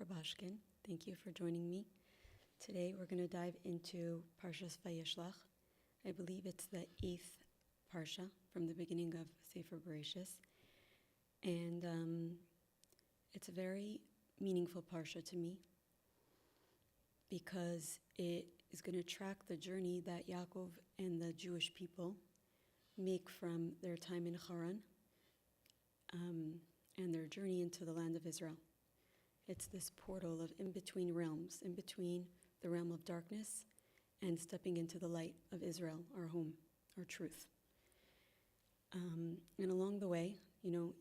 Rabashkin. Thank you for joining me. Today we're going to dive into Parshas Vayishlach. I believe it's the 8th parsha from the beginning of Sefer Bereshis. And it's a very meaningful parsha to me because it is going to track the journey that Yakov and the Jewish people make from their time in Charan and their journey into the land of Israel. It's this portal of in-between realms, in between the realm of darkness and stepping into the light of Israel, our home, our truth. And along the way,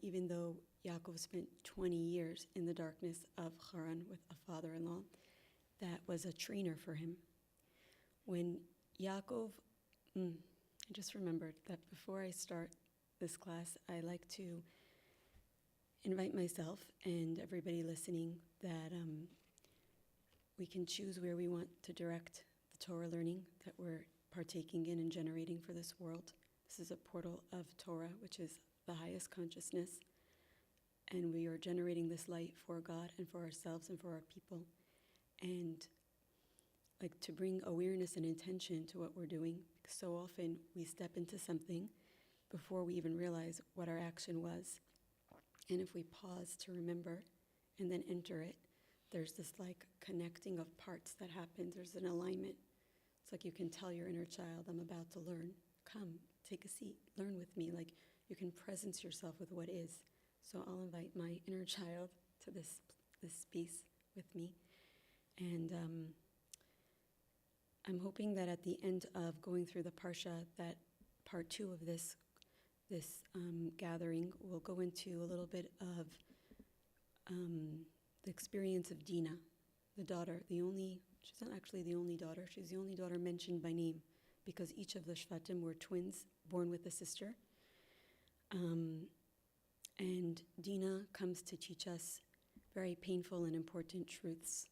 even though Yakov spent 20 years in the darkness of Charan with a father-in-law, that was a trainer for him. When Yakov, I just remembered that before I start this class, I like to invite myself and everybody listening that we can choose where we want to direct the Torah learning that we're partaking in and generating for this world. This is a portal of Torah, which is the highest consciousness, and we are generating this light for God and for ourselves and for our people. And like to bring awareness and intention to what we're doing, because so often we step into something before we even realize what our action was. And if we pause to remember and then enter it, there's this like connecting of parts that happens. There's an alignment. It's like you can tell your inner child, I'm about to learn. Come, take a seat, learn with me. Like you can presence yourself with what is. So I'll invite my inner child to this space with me. And I'm hoping that at the end of going through the parsha, that part 2 of this gathering will go into a little bit of the experience of Dina, the daughter, she's not actually the only daughter, she's the only daughter mentioned by name, because each of the Shvatim were twins born with a sister. And Dina comes to teach us very painful and important truths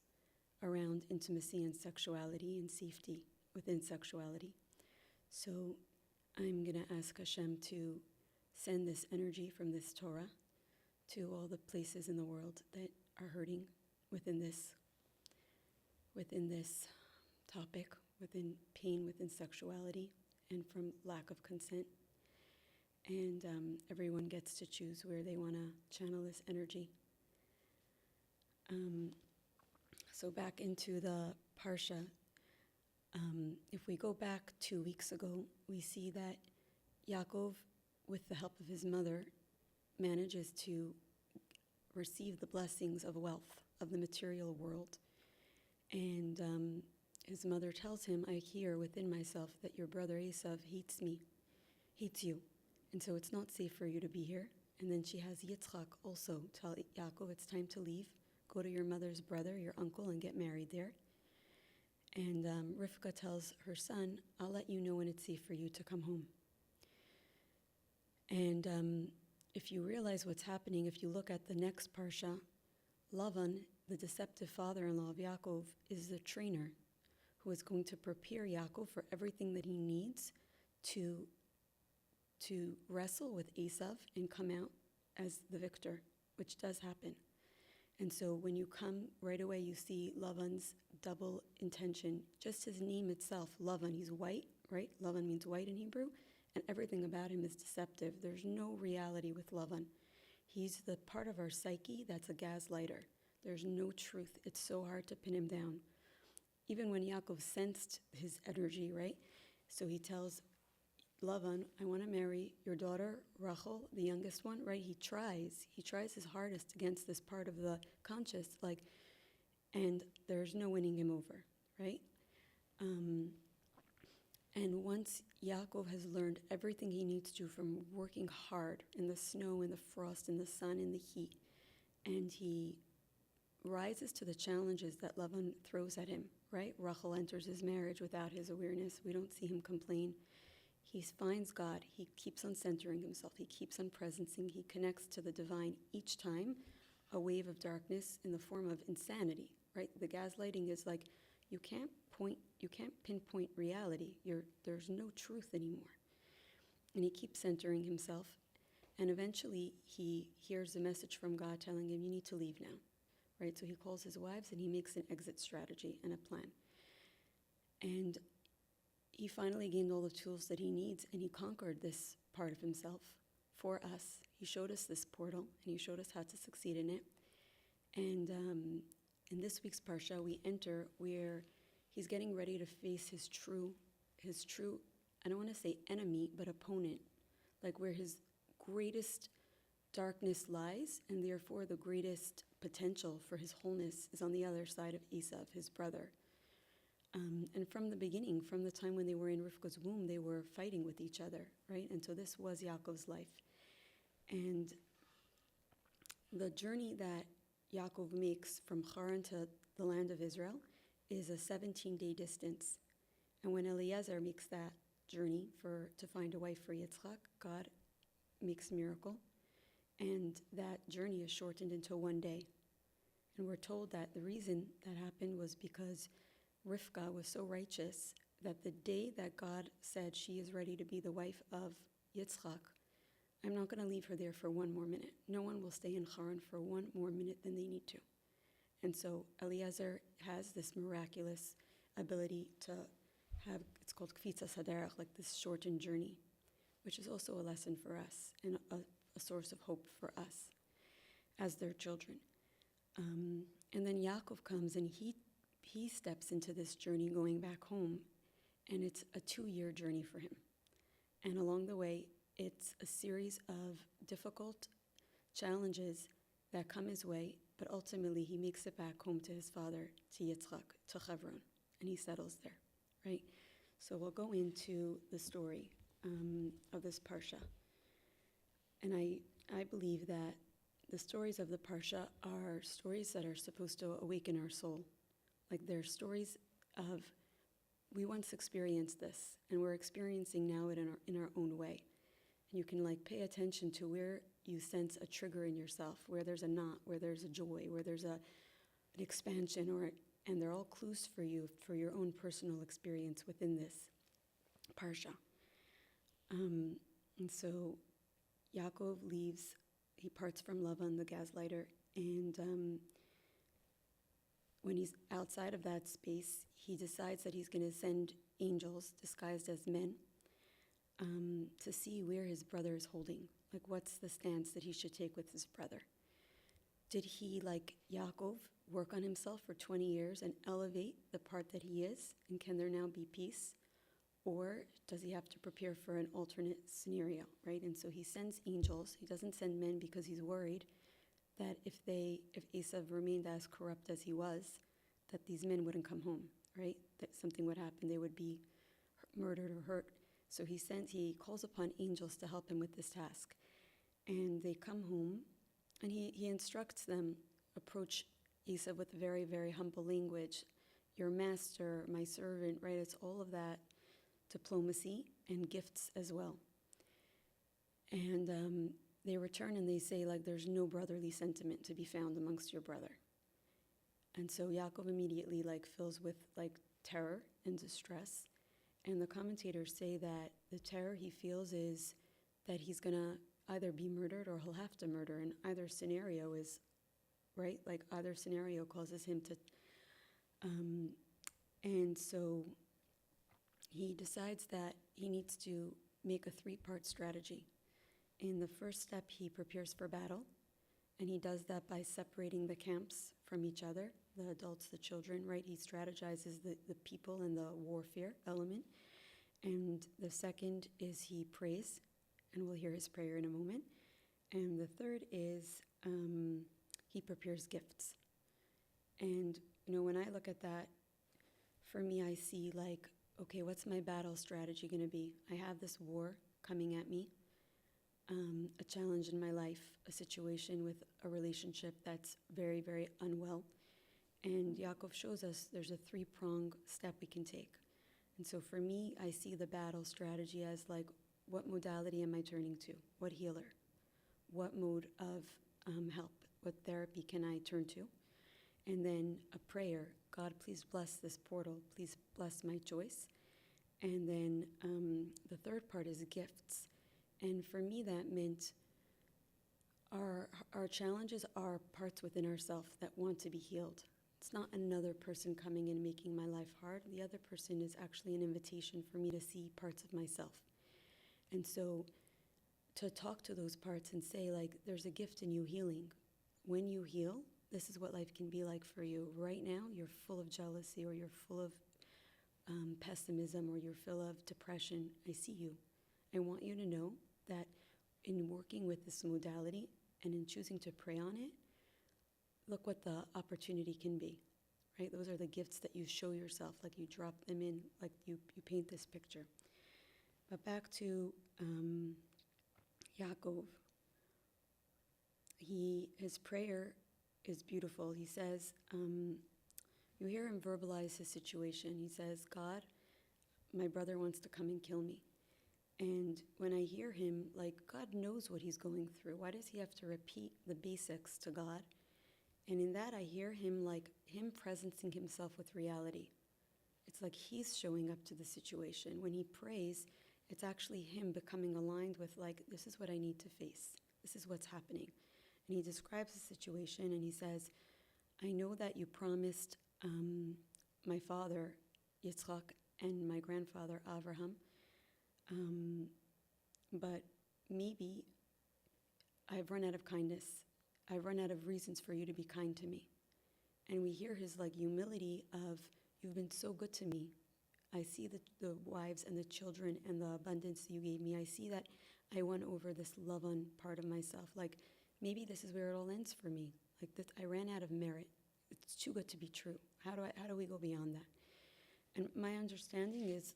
around intimacy and sexuality and safety within sexuality. So I'm going to ask Hashem to send this energy from this Torah to all the places in the world that are hurting within this topic, within pain, within sexuality, and from lack of consent. And everyone gets to choose where they want to channel this energy. So back into the parsha. If we go back 2 weeks ago, we see that Yakov, with the help of his mother, manages to receive the blessings of wealth, of the material world. And his mother tells him, I hear within myself that your brother Esav hates you. And so it's not safe for you to be here. And then she has Yitzchak also tell Yaakov, it's time to leave. Go to your mother's brother, your uncle, and get married there. And Rivka tells her son, I'll let you know when it's safe for you to come home. And if you realize what's happening, if you look at the next parsha, Lavan, the deceptive father-in-law of Yakov, is the trainer who is going to prepare Yakov for everything that he needs to wrestle with Esav and come out as the victor, which does happen. And so when you come right away, you see Lavan's double intention. Just his name itself, Lavan, he's white, right? Lavan means white in Hebrew, and everything about him is deceptive. There's no reality with Lavan. He's the part of our psyche that's a gaslighter. There's no truth. It's so hard to pin him down. Even when Yaakov sensed his energy, right? So he tells Lavan, I want to marry your daughter, Rachel, the youngest one, right? He tries his hardest against this part of the conscious, and there's no winning him over, right? And once Yaakov has learned everything he needs to from working hard in the snow, in the frost, in the sun, in the heat, and he rises to the challenges that Lavan throws at him, right? Rachel enters his marriage without his awareness. We don't see him complain. He finds God. He keeps on centering himself. He keeps on presencing. He connects to the divine each time. A wave of darkness in the form of insanity, right? The gaslighting is like you can't pinpoint reality. There's no truth anymore. And he keeps centering himself. And eventually he hears a message from God telling him, you need to leave now, right? So he calls his wives and he makes an exit strategy and a plan. And he finally gained all the tools that he needs, and he conquered this part of himself for us. He showed us this portal, and he showed us how to succeed in it. And in this week's parsha, we enter where he's getting ready to face his true, I don't want to say enemy, but opponent, like where his greatest darkness lies, and therefore the greatest potential for his wholeness is on the other side of Esav, his brother. And from the beginning, from the time when they were in Rivka's womb, they were fighting with each other, right? And so this was Yaakov's life. And the journey that Yaakov makes from Charan to the land of Israel is a 17-day distance. And when Eliezer makes that journey to find a wife for Yitzchak, God makes a miracle. And that journey is shortened into 1 day. And we're told that the reason that happened was because Rivka was so righteous that the day that God said she is ready to be the wife of Yitzchak, I'm not going to leave her there for 1 more minute. No one will stay in Charan for 1 more minute than they need to. And so Eliezer has this miraculous ability to have, it's called kfitzas haderech, like this shortened journey, which is also a lesson for us and a source of hope for us as their children. And then Yakov comes and he steps into this journey going back home, and it's a 2-year journey for him. And along the way, it's a series of difficult challenges that come his way, but ultimately he makes it back home to his father, to Yitzchak, to Charan, and he settles there, right? So we'll go into the story of this parsha. And I believe that the stories of the parsha are stories that are supposed to awaken our soul. Like they're stories of, we once experienced this, and we're experiencing now it in our own way. And you can like pay attention to where you sense a trigger in yourself, where there's a knot, where there's a joy, where there's an expansion, and they're all clues for you for your own personal experience within this parsha. And so Yakov leaves, he parts from Lavan, the gaslighter, and when he's outside of that space, he decides that he's going to send angels disguised as men to see where his brother is holding. Like, what's the stance that he should take with his brother? Did he, like Yakov, work on himself for 20 years and elevate the part that he is? And can there now be peace? Or does he have to prepare for an alternate scenario, right? And so he sends angels. He doesn't send men because he's worried that if Esav remained as corrupt as he was, that these men wouldn't come home, right? That something would happen. They would be murdered or hurt. So he calls upon angels to help him with this task. And they come home, and he instructs them, approach Esav with very, very humble language. Your master, my servant, right? It's all of that diplomacy and gifts as well. And they return and they say, like, there's no brotherly sentiment to be found amongst your brother. And so Yaakov immediately, like, fills with, like, terror and distress. And the commentators say that the terror he feels is that he's going to either be murdered or he'll have to murder. And either scenario is, right? Like, either scenario causes him to... and so he decides that he needs to make a 3-part strategy. In the first step, he prepares for battle, and he does that by separating the camps from each other, the adults, the children, right? He strategizes the people and the warfare element. And the second is he prays, and we'll hear his prayer in a moment. And the third is he prepares gifts. And, you know, when I look at that, for me, I see, like, okay, what's my battle strategy going to be? I have this war coming at me. A challenge in my life, a situation with a relationship that's very, very unwell. And Yakov shows us there's a 3-pronged step we can take. And so for me, I see the battle strategy as like, what modality am I turning to? What healer? What mode of help? What therapy can I turn to? And then a prayer. God, please bless this portal. Please bless my choice. And then the third part is gifts. And for me, that meant our challenges are parts within ourselves that want to be healed. It's not another person coming in making my life hard. The other person is actually an invitation for me to see parts of myself. And so to talk to those parts and say, like, there's a gift in you healing. When you heal, this is what life can be like for you. Right now, you're full of jealousy, or you're full of pessimism, or you're full of depression. I see you. I want you to know that in working with this modality and in choosing to pray on it, look what the opportunity can be, right? Those are the gifts that you show yourself, like you drop them in, like you paint this picture. But back to Yakov. His prayer is beautiful. He says, you hear him verbalize his situation. He says, God, my brother wants to come and kill me. And when I hear him, like, God knows what he's going through. Why does he have to repeat the basics to God? And in that, I hear him, like, him presencing himself with reality. It's like he's showing up to the situation. When he prays, it's actually him becoming aligned with, like, this is what I need to face. This is what's happening. And he describes the situation, and he says, I know that you promised my father, Yitzchak, and my grandfather, Avraham, but maybe I've run out of kindness. I've run out of reasons for you to be kind to me. And we hear his, like, humility of, you've been so good to me. I see the wives and the children and the abundance you gave me. I see that I won over this Lavan part of myself. Like, maybe this is where it all ends for me. Like, that I ran out of merit. It's too good to be true. How do we go beyond that? And my understanding is,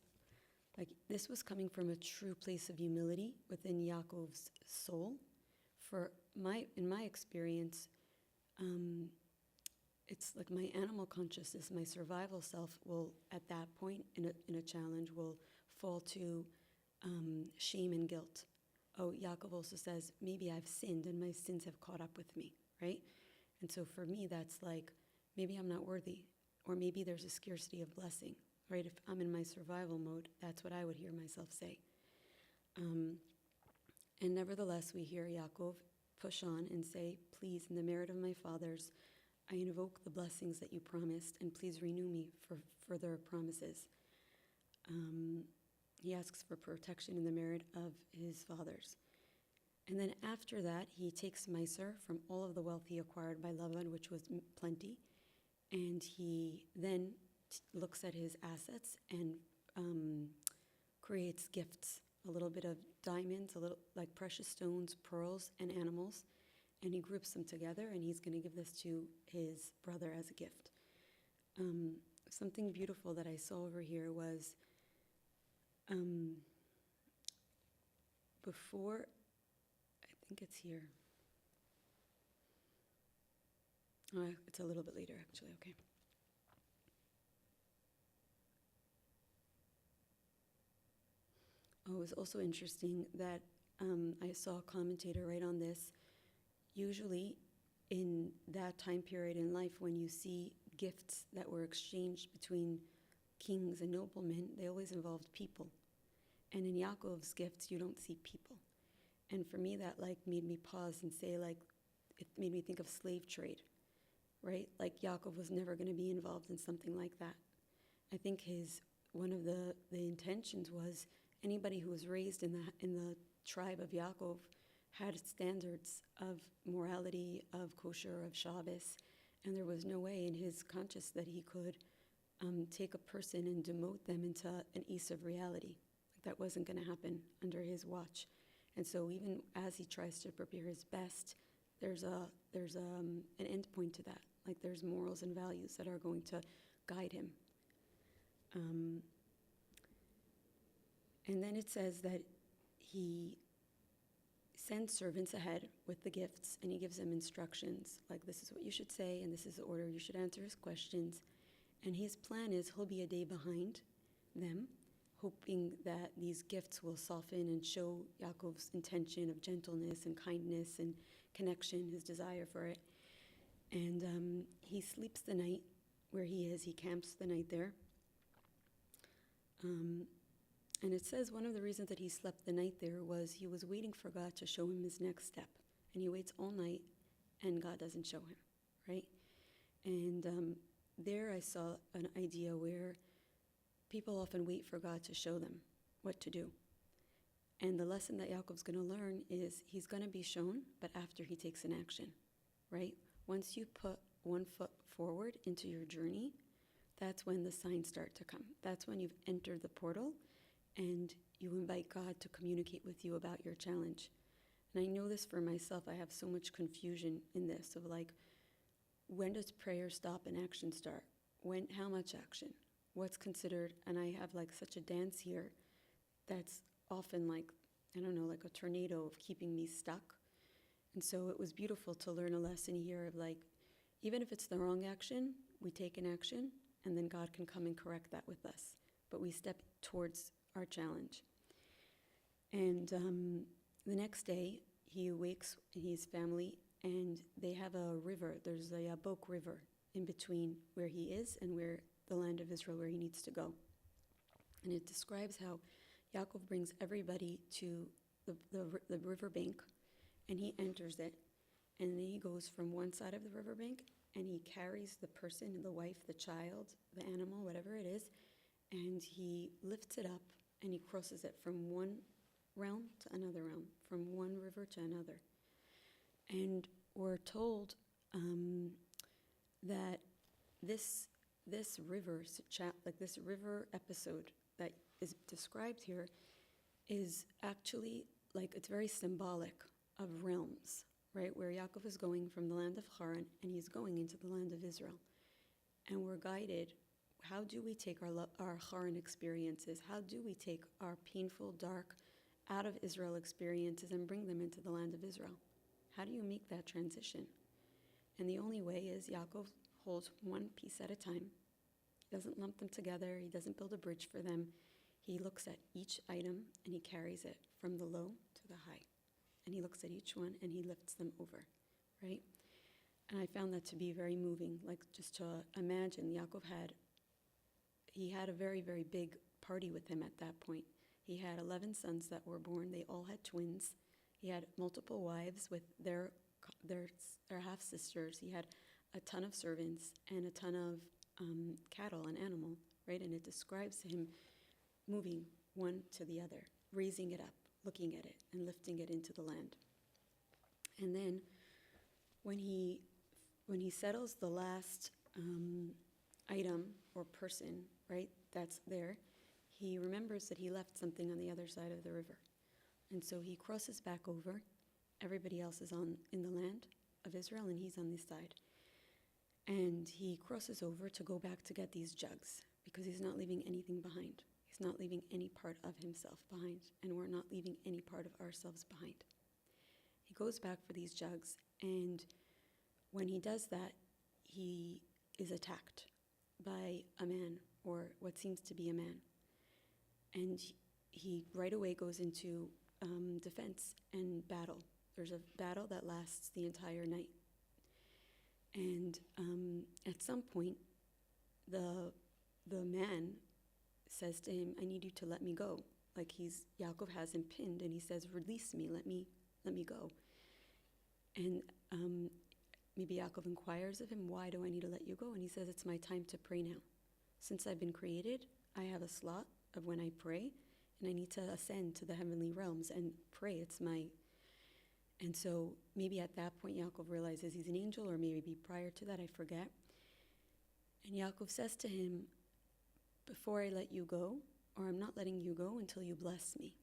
like, this was coming from a true place of humility within Yaakov's soul. In my experience, it's like my animal consciousness, my survival self will, at that point in a challenge, will fall to shame and guilt. Oh, Yakov also says, maybe I've sinned and my sins have caught up with me, right? And so for me, that's like, maybe I'm not worthy, or maybe there's a scarcity of blessing, right? If I'm in my survival mode, that's what I would hear myself say. And nevertheless, we hear Yakov push on and say, please, in the merit of my fathers, I invoke the blessings that you promised, and please renew me for further promises. He asks for protection in the merit of his fathers. And then after that, he takes Meiser from all of the wealth he acquired by Lavan, which was plenty, and he then looks at his assets and creates gifts, a little bit of diamonds, a little like precious stones, pearls, and animals, and he groups them together, and he's going to give this to his brother as a gift. Something beautiful that I saw over here was before, I think it's here. Oh, it's a little bit later, actually, okay. Oh, it was also interesting that I saw a commentator write on this. Usually, in that time period in life, when you see gifts that were exchanged between kings and noblemen, they always involved people. And in Yaakov's gifts, you don't see people. And for me, that like made me pause and say, like, it made me think of slave trade, right? Like Yakov was never going to be involved in something like that. I think one of the intentions was anybody who was raised in the tribe of Yakov had standards of morality, of kosher, of Shabbos, and there was no way in his conscience that he could take a person and demote them into an Esav reality. That wasn't going to happen under his watch. And so even as he tries to prepare his best, there's an end point to that. Like there's morals and values that are going to guide him. And then it says that he sends servants ahead with the gifts, and he gives them instructions, like this is what you should say, and this is the order you should answer his questions. And his plan is he'll be a day behind them, hoping that these gifts will soften and show Yaakov's intention of gentleness and kindness and connection, his desire for it. And he sleeps the night where he is. He camps the night there. And it says one of the reasons that he slept the night there was he was waiting for God to show him his next step. And he waits all night, and God doesn't show him, right? And there I saw an idea where people often wait for God to show them what to do. And the lesson that Yaakov's going to learn is he's going to be shown, but after he takes an action, right? Once you put one foot forward into your journey, that's when the signs start to come. That's when you've entered the portal and you invite God to communicate with you about your challenge. And I know this for myself. I have so much confusion in this of like, when does prayer stop and action start? When, how much action? What's considered? And I have like such a dance here that's often like, I don't know, like a tornado of keeping me stuck. And so it was beautiful to learn a lesson here of like, even if it's the wrong action, we take an action and then God can come and correct that with us. But we step towards our challenge. And the next day, he awakes, his family, and they have a river. There's a Yabok River in between where he is and where the land of Israel, where he needs to go. And it describes how Yakov brings everybody to the riverbank, and he enters it. And then he goes from one side of the riverbank, and he carries the person, the wife, the child, the animal, whatever it is, and he lifts it up, and he crosses it from one realm to another realm, from one river to another. And we're told that this river, like this river episode that is described here, is actually like it's very symbolic of realms, right? Where Yakov is going from the land of Charan and he's going into the land of Israel, and we're guided. How do we take our Charan experiences? How do we take our painful, dark, out of Israel experiences and bring them into the land of Israel? How do you make that transition? And the only way is Yakov holds one piece at a time. He doesn't lump them together. He doesn't build a bridge for them. He looks at each item and he carries it from the low to the high. And he looks at each one and he lifts them over, right? And I found that to be very moving, like just to imagine Yakov had a very, very big party with him at that point. He had 11 sons that were born. They all had twins. He had multiple wives with their half-sisters. He had a ton of servants and a ton of cattle and animal, right? And it describes him moving one to the other, raising it up, looking at it, and lifting it into the land. And then when he settles the last item or person, right, that's there, he remembers that he left something on the other side of the river. And so he crosses back over. Everybody else is in the land of Israel, and he's on this side. And he crosses over to go back to get these jugs, because he's not leaving anything behind. He's not leaving any part of himself behind, and we're not leaving any part of ourselves behind. He goes back for these jugs, and when he does that, he is attacked by a man, or what seems to be a man. And he right away goes into defense and battle. There's a battle that lasts the entire night. And at some point, the man says to him, "I need you to let me go." Like Yaakov has him pinned, and he says, "Release me, let me go." And maybe Yaakov inquires of him, "Why do I need to let you go?" And he says, "It's my time to pray now. Since I've been created, I have a slot of when I pray, and I need to ascend to the heavenly realms and pray. And so maybe at that point Yaakov realizes he's an angel, or maybe prior to that, I forget. And Yaakov says to him, "Before I let you go, or I'm not letting you go until you bless me."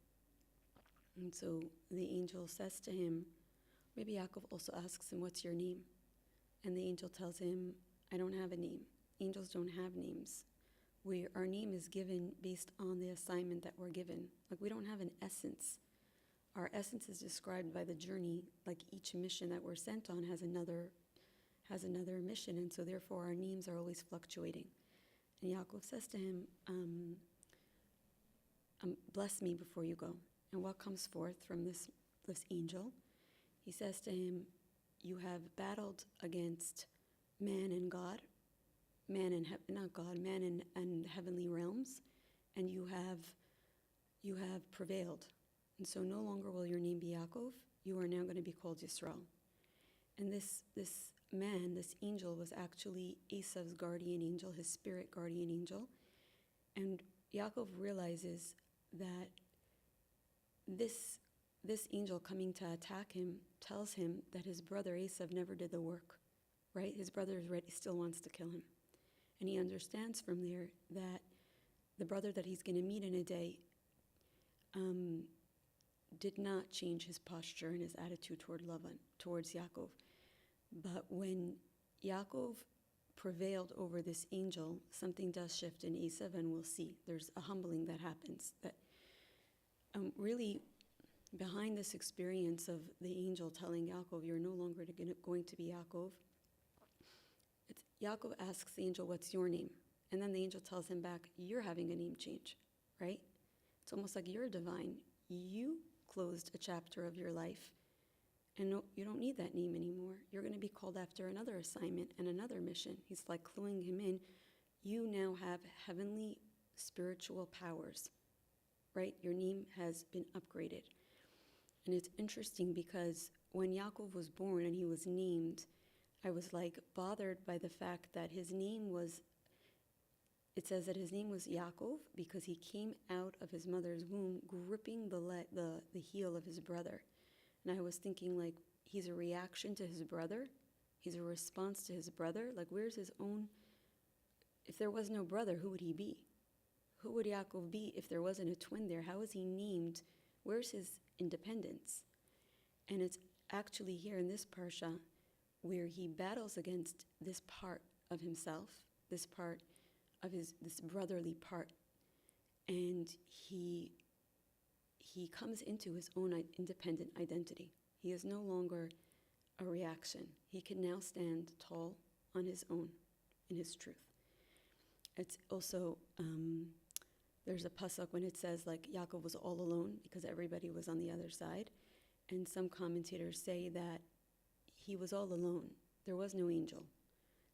And so the angel says to him, maybe Yaakov also asks him, "What's your name?" And the angel tells him, "I don't have a name. Angels don't have names. Our name is given based on the assignment that we're given. Like, we don't have an essence. Our essence is described by the journey. Like, each mission that we're sent on has another mission, and so therefore our names are always fluctuating." And Yaakov says to him, "Bless me before you go." And what comes forth from this angel? He says to him, "You have battled against man and God, man and heavenly realms, and you have prevailed. And so no longer will your name be Yakov, you are now going to be called Yisrael. And this man, this angel, was actually Esav's guardian angel, his spirit guardian angel. And Yakov realizes that this angel coming to attack him tells him that his brother Esav never did the work, right? His brother is ready, still wants to kill him. And he understands from there that the brother that he's going to meet in a day did not change his posture and his attitude toward Lavan, towards Yakov. But when Yakov prevailed over this angel, something does shift in Esav, and we'll see. There's a humbling that happens. That really, behind this experience of the angel telling Yakov, you're no longer going to be Yakov, Yakov asks the angel, what's your name? And then the angel tells him back, you're having a name change, right? It's almost like you're divine. You closed a chapter of your life, and no, you don't need that name anymore. You're going to be called after another assignment and another mission. He's like cluing him in. You now have heavenly spiritual powers, right? Your name has been upgraded. And it's interesting because when Yaakov was born and he was named, I was like bothered by the fact that his name was, it says that his name was Yaakov because he came out of his mother's womb gripping the heel of his brother. And I was thinking, like, he's a reaction to his brother. He's a response to his brother. Like, where's his own? If there was no brother, who would he be? Who would Yaakov be if there wasn't a twin there? How is he named? Where's his independence? And it's actually here in this parsha where he battles against this part of himself, this part of this brotherly part, and he comes into his own independent identity. He is no longer a reaction. He can now stand tall on his own in his truth. It's also, there's a pasuk when it says, like, Yaakov was all alone because everybody was on the other side. And some commentators say that he was all alone. There was no angel.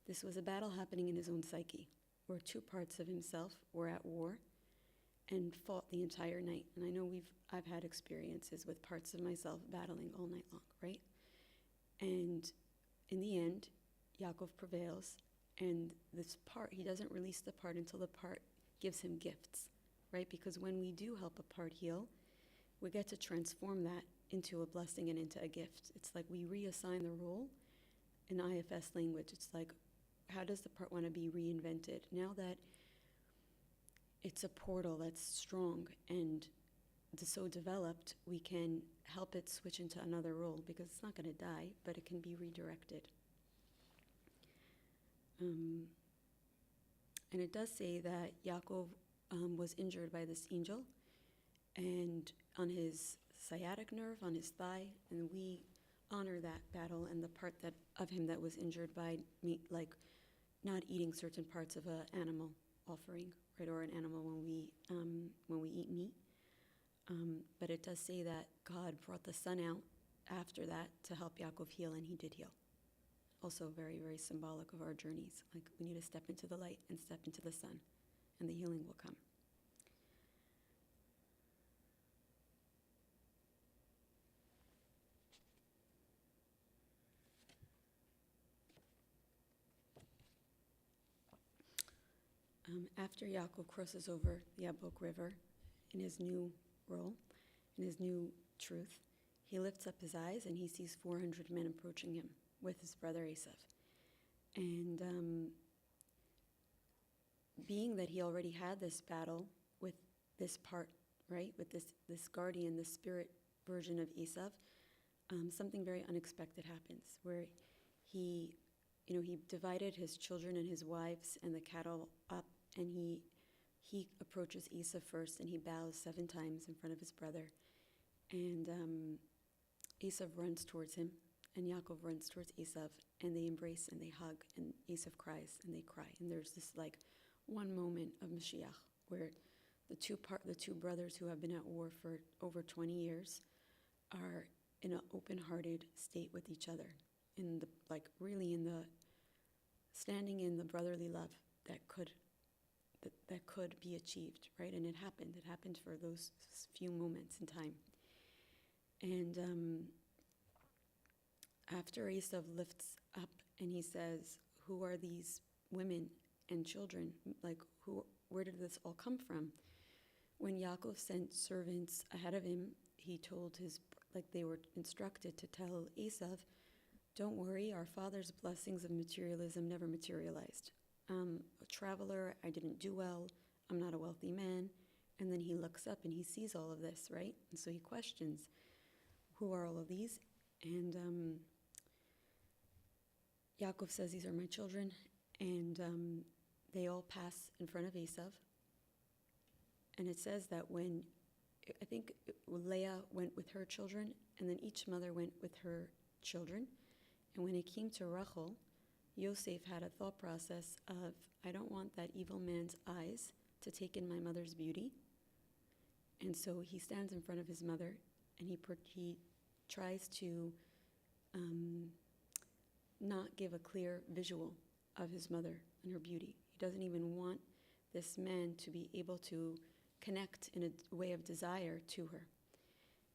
This was a battle happening in his own psyche, where two parts of himself were at war and fought the entire night. And I know I've had experiences with parts of myself battling all night long, right? And in the end, Yaakov prevails, and this part, he doesn't release the part until the part gives him gifts, right? Because when we do help a part heal, we get to transform that into a blessing and into a gift. It's like we reassign the role in IFS language. It's like, how does the part want to be reinvented? Now that it's a portal that's strong and so developed, we can help it switch into another role because it's not going to die, but it can be redirected. And it does say that Yaakov was injured by this angel, and on his sciatic nerve, on his thigh, and we honor that battle and the part that of him that was injured by like not eating certain parts of an animal offering, right, or an animal when we eat meat. But it does say that God brought the sun out after that to help Yaakov heal, and he did heal. Also very, very symbolic of our journeys. Like, we need to step into the light and step into the sun, and the healing will come. After Yakov crosses over the Yabok River in his new role, in his new truth, he lifts up his eyes and he sees 400 men approaching him with his brother Esav. And being that he already had this battle with this part, right, with this guardian, the spirit version of Esav, something very unexpected happens where he divided his children and his wives and the cattle up, and he approaches Esav first, and he bows 7 times in front of his brother. And Esav runs towards him, and Yaakov runs towards Esav, and they embrace and they hug, and Esav cries and they cry. And there's this like one moment of Mashiach where the two brothers who have been at war for over 20 years are in an open-hearted state with each other, standing in the brotherly love that could be achieved, right? And it happened for those few moments in time. And after Esav lifts up and he says, who are these women and children? Like, where did this all come from? When Yakov sent servants ahead of him, he told they were instructed to tell Esav, don't worry, our father's blessings of materialism never materialized. I'm a traveler, I didn't do well, I'm not a wealthy man. And then he looks up and he sees all of this, right? And so he questions, who are all of these? And Yaakov says, these are my children. And they all pass in front of Esav. And it says that I think Leah went with her children, and then each mother went with her children. And when it came to Rachel, Yosef had a thought process of, I don't want that evil man's eyes to take in my mother's beauty. And so he stands in front of his mother, and he tries to not give a clear visual of his mother and her beauty. He doesn't even want this man to be able to connect in a way of desire to her.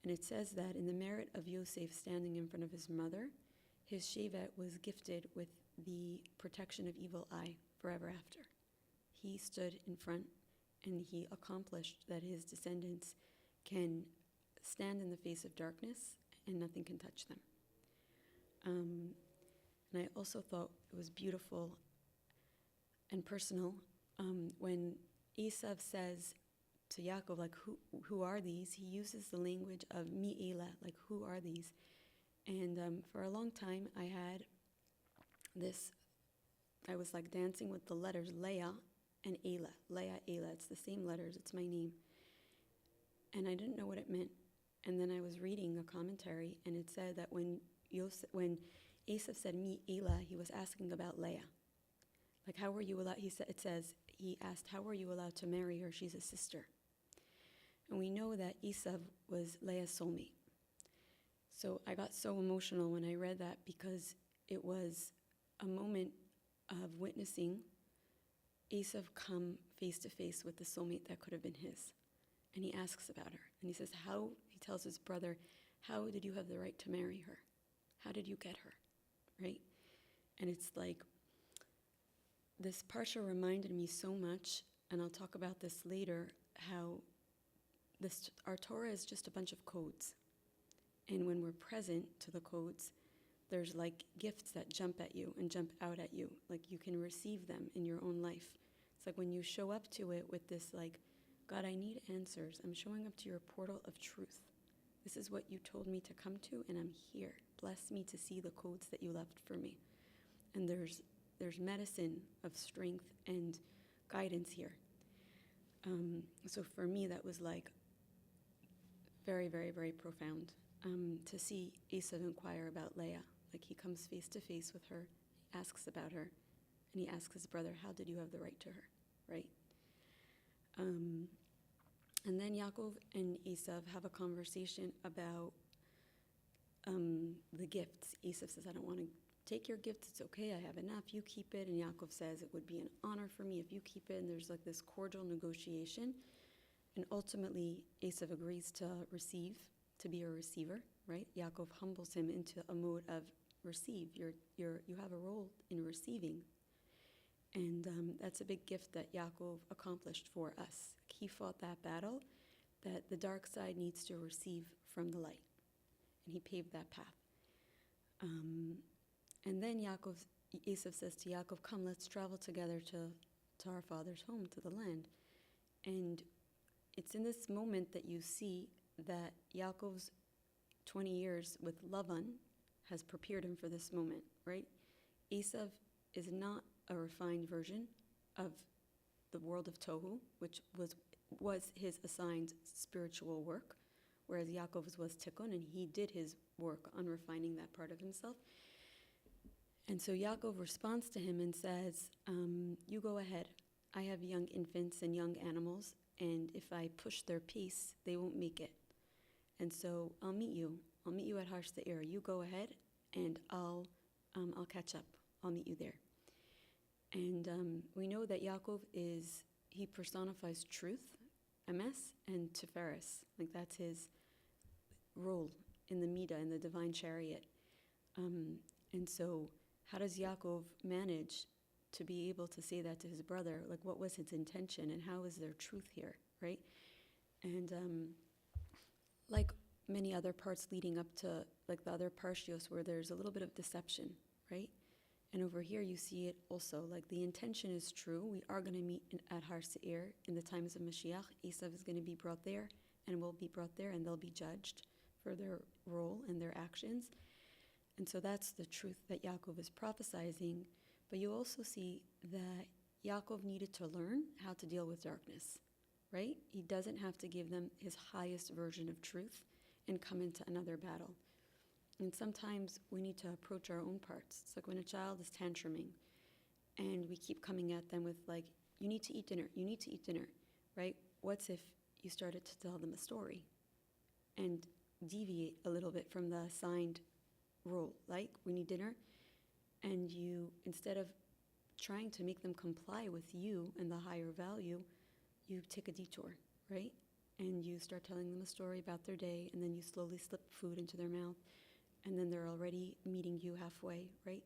And it says that in the merit of Yosef standing in front of his mother, his shevet was gifted with the protection of evil eye forever after. He stood in front and he accomplished that his descendants can stand in the face of darkness and nothing can touch them. And I also thought it was beautiful and personal when Esav says to Yakov, like, who are these? He uses the language of mi Elah, like, who are these? And for a long time, I had I was like dancing with the letters Leah and Elah. Leah, Elah, it's the same letters, it's my name. And I didn't know what it meant. And then I was reading a commentary, and it said that when Esav said mi Elah, he was asking about Leah. Like, how were you allowed, he asked, how were you allowed to marry her? She's a sister. And we know that Esav was Leah's soulmate. So I got so emotional when I read that because it was a moment of witnessing Esav come face to face with the soulmate that could have been his. And he asks about her. And he says, he tells his brother, how did you have the right to marry her? How did you get her? Right? And it's like, this parsha reminded me so much, and I'll talk about this later, how our Torah is just a bunch of codes. And when we're present to the codes, there's like gifts that jump at you and jump out at you. Like you can receive them in your own life. It's like when you show up to it with this like, God, I need answers. I'm showing up to your portal of truth. This is what you told me to come to, and I'm here. Bless me to see the codes that you left for me. And there's medicine of strength and guidance here. So for me, that was like very, very, very profound to see Esav inquire about Leah. Like he comes face to face with her, he asks about her, and he asks his brother, how did you have the right to her, right? And then Yakov and Esav have a conversation about the gifts. Esav says, I don't want to take your gifts, it's okay, I have enough, you keep it. And Yakov says, it would be an honor for me if you keep it. And there's like this cordial negotiation. And ultimately, Esav agrees to be a receiver, right? Yakov humbles him into a mode of receive. You have a role in receiving. And that's a big gift that Yakov accomplished for us. He fought that battle that the dark side needs to receive from the light. And he paved that path. And then Esav says to Yakov, come, let's travel together to our father's home, to the land. And it's in this moment that you see that Yaakov's 20 years with Lavan has prepared him for this moment, right? Esav is not a refined version of the world of Tohu, which was his assigned spiritual work, whereas Yaakov's was Tikkun, and he did his work on refining that part of himself. And so Yaakov responds to him and says, you go ahead. I have young infants and young animals, and if I push their pace, they won't make it. And so I'll meet you. I'll meet you at Har Seir. You go ahead, and I'll catch up. I'll meet you there. And we know that Yaakov he personifies truth, emes, and tiferes. Like that's his role in the Midah, in the divine chariot. And so how does Yakov manage to be able to say that to his brother? Like, what was his intention, and how is there truth here, right? And like many other parts leading up to, like the other parshios, where there's a little bit of deception, right? And over here you see it also, like the intention is true. We are going to meet at Har Seir in the times of Mashiach. Esav is going to be brought there, and will be brought there, and they'll be judged for their role and their actions. And so that's the truth that Yakov is prophesizing. But you also see that Yakov needed to learn how to deal with darkness, right? He doesn't have to give them his highest version of truth and come into another battle. And sometimes we need to approach our own parts. It's like when a child is tantruming and we keep coming at them with like, you need to eat dinner, you need to eat dinner, right? What's if you started to tell them a story and deviate a little bit from the assigned rule, like we need dinner, and you, instead of trying to make them comply with you and the higher value, you take a detour, right? And you start telling them a story about their day, and then you slowly slip food into their mouth, and then they're already meeting you halfway, right?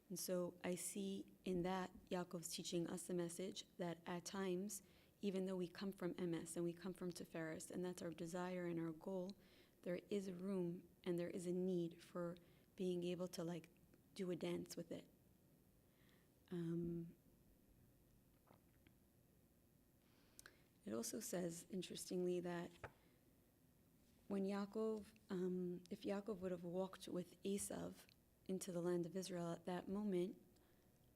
And so I see in that Yaakov's teaching us a message that at times, even though we come from MS and we come from Tiferes, and that's our desire and our goal, there is a room and there is a need for being able to like do a dance with it. It also says, interestingly, that when Yakov, if Yakov would have walked with Esav into the land of Israel at that moment,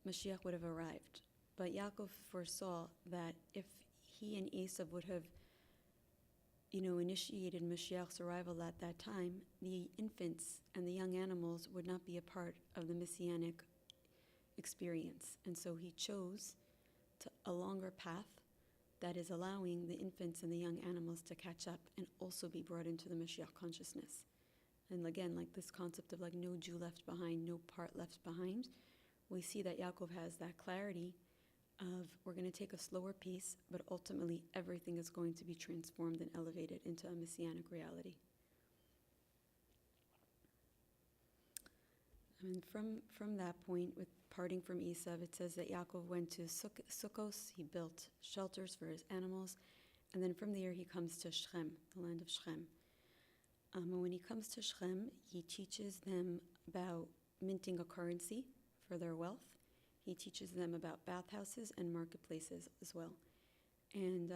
Mashiach would have arrived. But Yakov foresaw that if he and Esav would have, initiated Mashiach's arrival at that time, the infants and the young animals would not be a part of the messianic experience. And so he chose a longer path that is allowing the infants and the young animals to catch up and also be brought into the Mashiach consciousness. And again, like this concept of like no Jew left behind, no part left behind, we see that Yaakov has that clarity of we're going to take a slower pace, but ultimately everything is going to be transformed and elevated into a messianic reality. And from that point, with parting from Esav, it says that Yaakov went to Sukkos, he built shelters for his animals, and then from there he comes to Shechem, the land of Shechem. And when he comes to Shechem, he teaches them about minting a currency for their wealth. He teaches them about bathhouses and marketplaces as well. And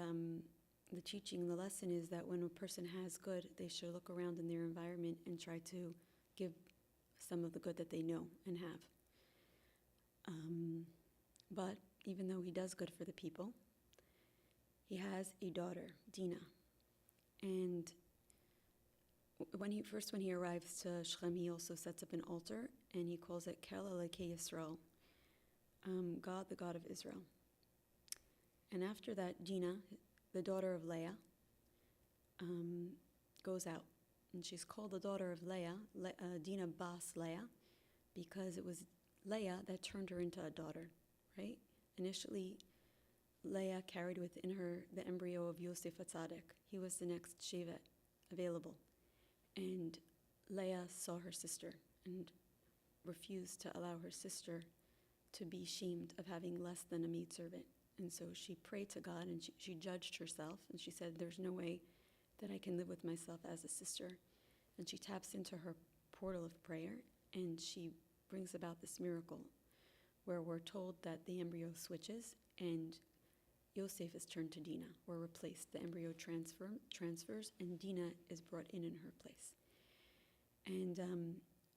the teaching, the lesson is that when a person has good, they should look around in their environment and try to give some of the good that they know and have. But even though he does good for the people, he has a daughter, Dina. And when he arrives to Shechem, he also sets up an altar, and he calls it Kel Elokei Yisrael, God, the God of Israel. And after that, Dina, the daughter of Leah, goes out. And she's called the daughter of Leah, Dina Bas Leah, because it was Leah that turned her into a daughter, right? Initially, Leah carried within her the embryo of Yosef HaTzadik. He was the next Shevet available. And Leah saw her sister and refused to allow her sister to be shamed of having less than a maidservant. And so she prayed to God, and she judged herself, and she said, there's no way that I can live with myself as a sister. And she taps into her portal of prayer, and she brings about this miracle where we're told that the embryo switches and Yosef is turned to Dina, or replaced. The embryo transfers, and Dina is brought in her place. And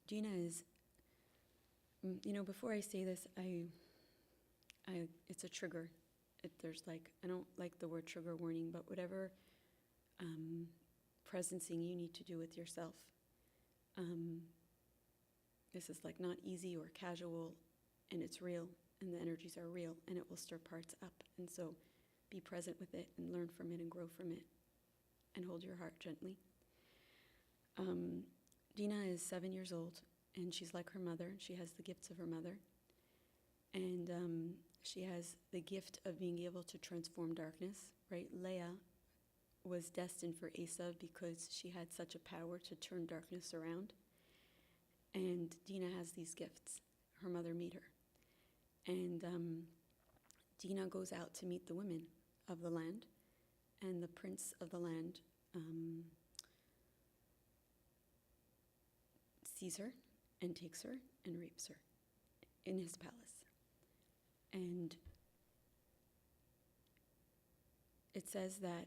Dina is, before I say this, it's a trigger. I don't like the word trigger warning, but whatever presencing you need to do with yourself. This is like not easy or casual, and it's real, and the energies are real, and it will stir parts up. And so be present with it and learn from it and grow from it and hold your heart gently. Dina is 7 years old, and she's like her mother. She has the gifts of her mother. And she has the gift of being able to transform darkness, right? Leah was destined for Esav because she had such a power to turn darkness around. And Dina has these gifts. Her mother made her. And Dina goes out to meet the women of the land, and the prince of the land sees her and takes her and rapes her in his palace. And it says that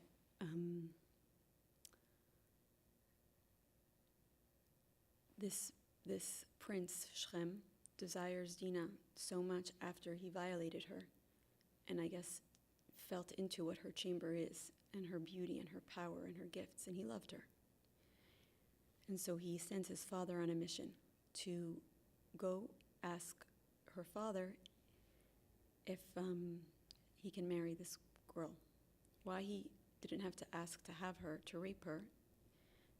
this prince, Shem, desires Dina so much after he violated her, and I guess felt into what her chamber is, and her beauty and her power and her gifts, and he loved her. And so he sends his father on a mission to go ask her father if he can marry this girl. Why he didn't have to ask to have her, to rape her,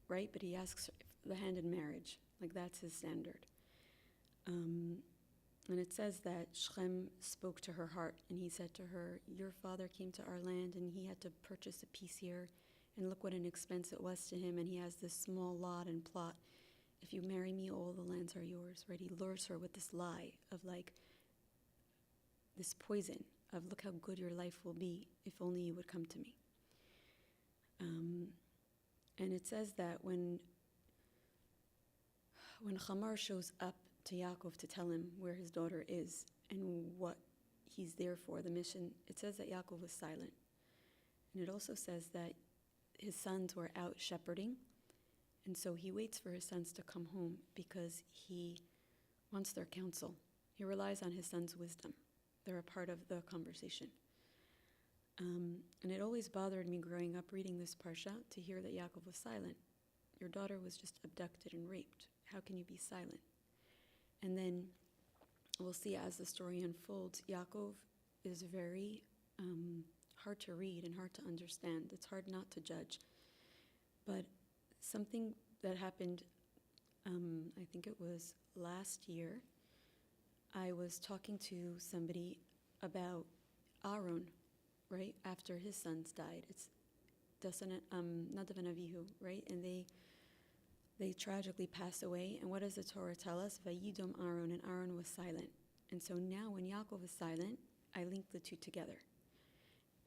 right? But he asks the hand in marriage. Like, that's his standard. And it says that Shem spoke to her heart, and he said to her, your father came to our land, and he had to purchase a piece here, and look what an expense it was to him, and he has this small lot and plot. If you marry me, all the lands are yours, right? He lures her with this lie of, like, this poison of, look how good your life will be if only you would come to me. And it says that when Chamar shows up to Yakov to tell him where his daughter is and what he's there for, the mission, it says that Yakov was silent. And it also says that his sons were out shepherding, and so he waits for his sons to come home because he wants their counsel. He relies on his sons' wisdom. They're a part of the conversation. And it always bothered me growing up reading this parsha to hear that Yakov was silent. Your daughter was just abducted and raped. How can you be silent? And then we'll see as the story unfolds, Yakov is very hard to read and hard to understand. It's hard not to judge. But something that happened, I think it was last year, I was talking to somebody about Aaron, right, after his sons died. It's Nadav and Avihu, right? And they tragically pass away. And what does the Torah tell us? Vayidom Aaron, and Aaron was silent. And so now when Yaakov is silent, I link the two together.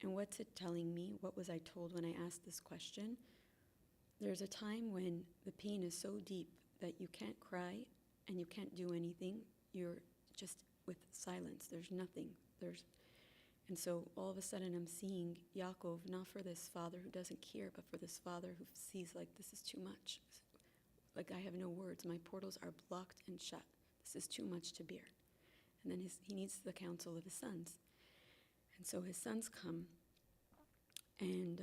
And what's it telling me? What was I told when I asked this question? There's a time when the pain is so deep that you can't cry and you can't do anything. You're just with silence. There's nothing. And so all of a sudden I'm seeing Yaakov, not for this father who doesn't care, but for this father who sees, like, this is too much. Like, I have no words. My portals are blocked and shut. This is too much to bear. And then he needs the counsel of his sons. And so his sons come, and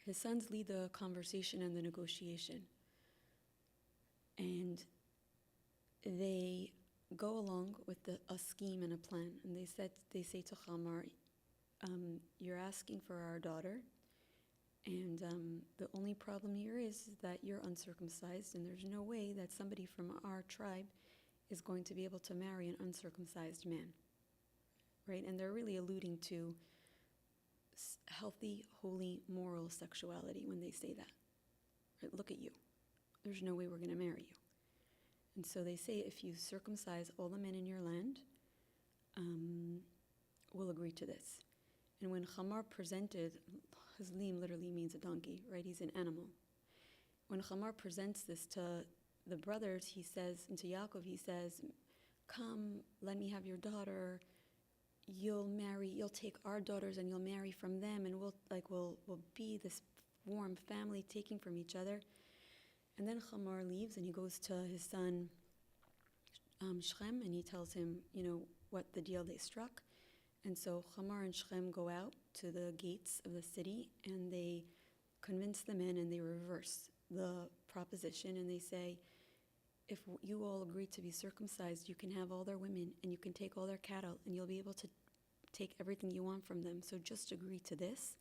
his sons lead the conversation and the negotiation. And they go along with a scheme and a plan. And they say to Chamar, you're asking for our daughter, and the only problem here is that you're uncircumcised, and there's no way that somebody from our tribe is going to be able to marry an uncircumcised man, right? And they're really alluding to healthy, holy, moral sexuality when they say that. Right? Look at you. There's no way we're going to marry you. And so they say, if you circumcise all the men in your land, we'll agree to this. And when Chamar presented, Hazlim literally means a donkey, right? He's an animal. When Chamar presents this to the brothers, he says, and to Yakov, he says, come, let me have your daughter. You'll take our daughters and you'll marry from them, and we'll be this warm family taking from each other. And then Chamar leaves, and he goes to his son Shem, and he tells him, what the deal they struck. And so Chamar and Shem go out to the gates of the city, and they convince the men, and they reverse the proposition, and they say, if you all agree to be circumcised, you can have all their women, and you can take all their cattle, and you'll be able to take everything you want from them. So just agree to this,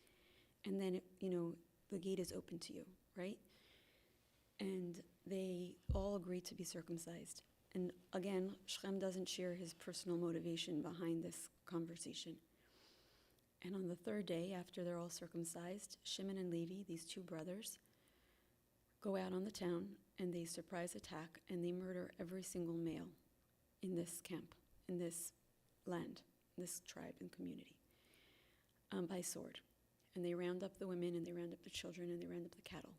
and then, the gate is open to you, right? And they all agree to be circumcised. And again, Shem doesn't share his personal motivation behind this conversation. And on the third day, after they're all circumcised, Shimon and Levi, these two brothers, go out on the town and they surprise attack and they murder every single male in this camp, in this land, this tribe and community, by sword. And they round up the women and they round up the children and they round up the cattle.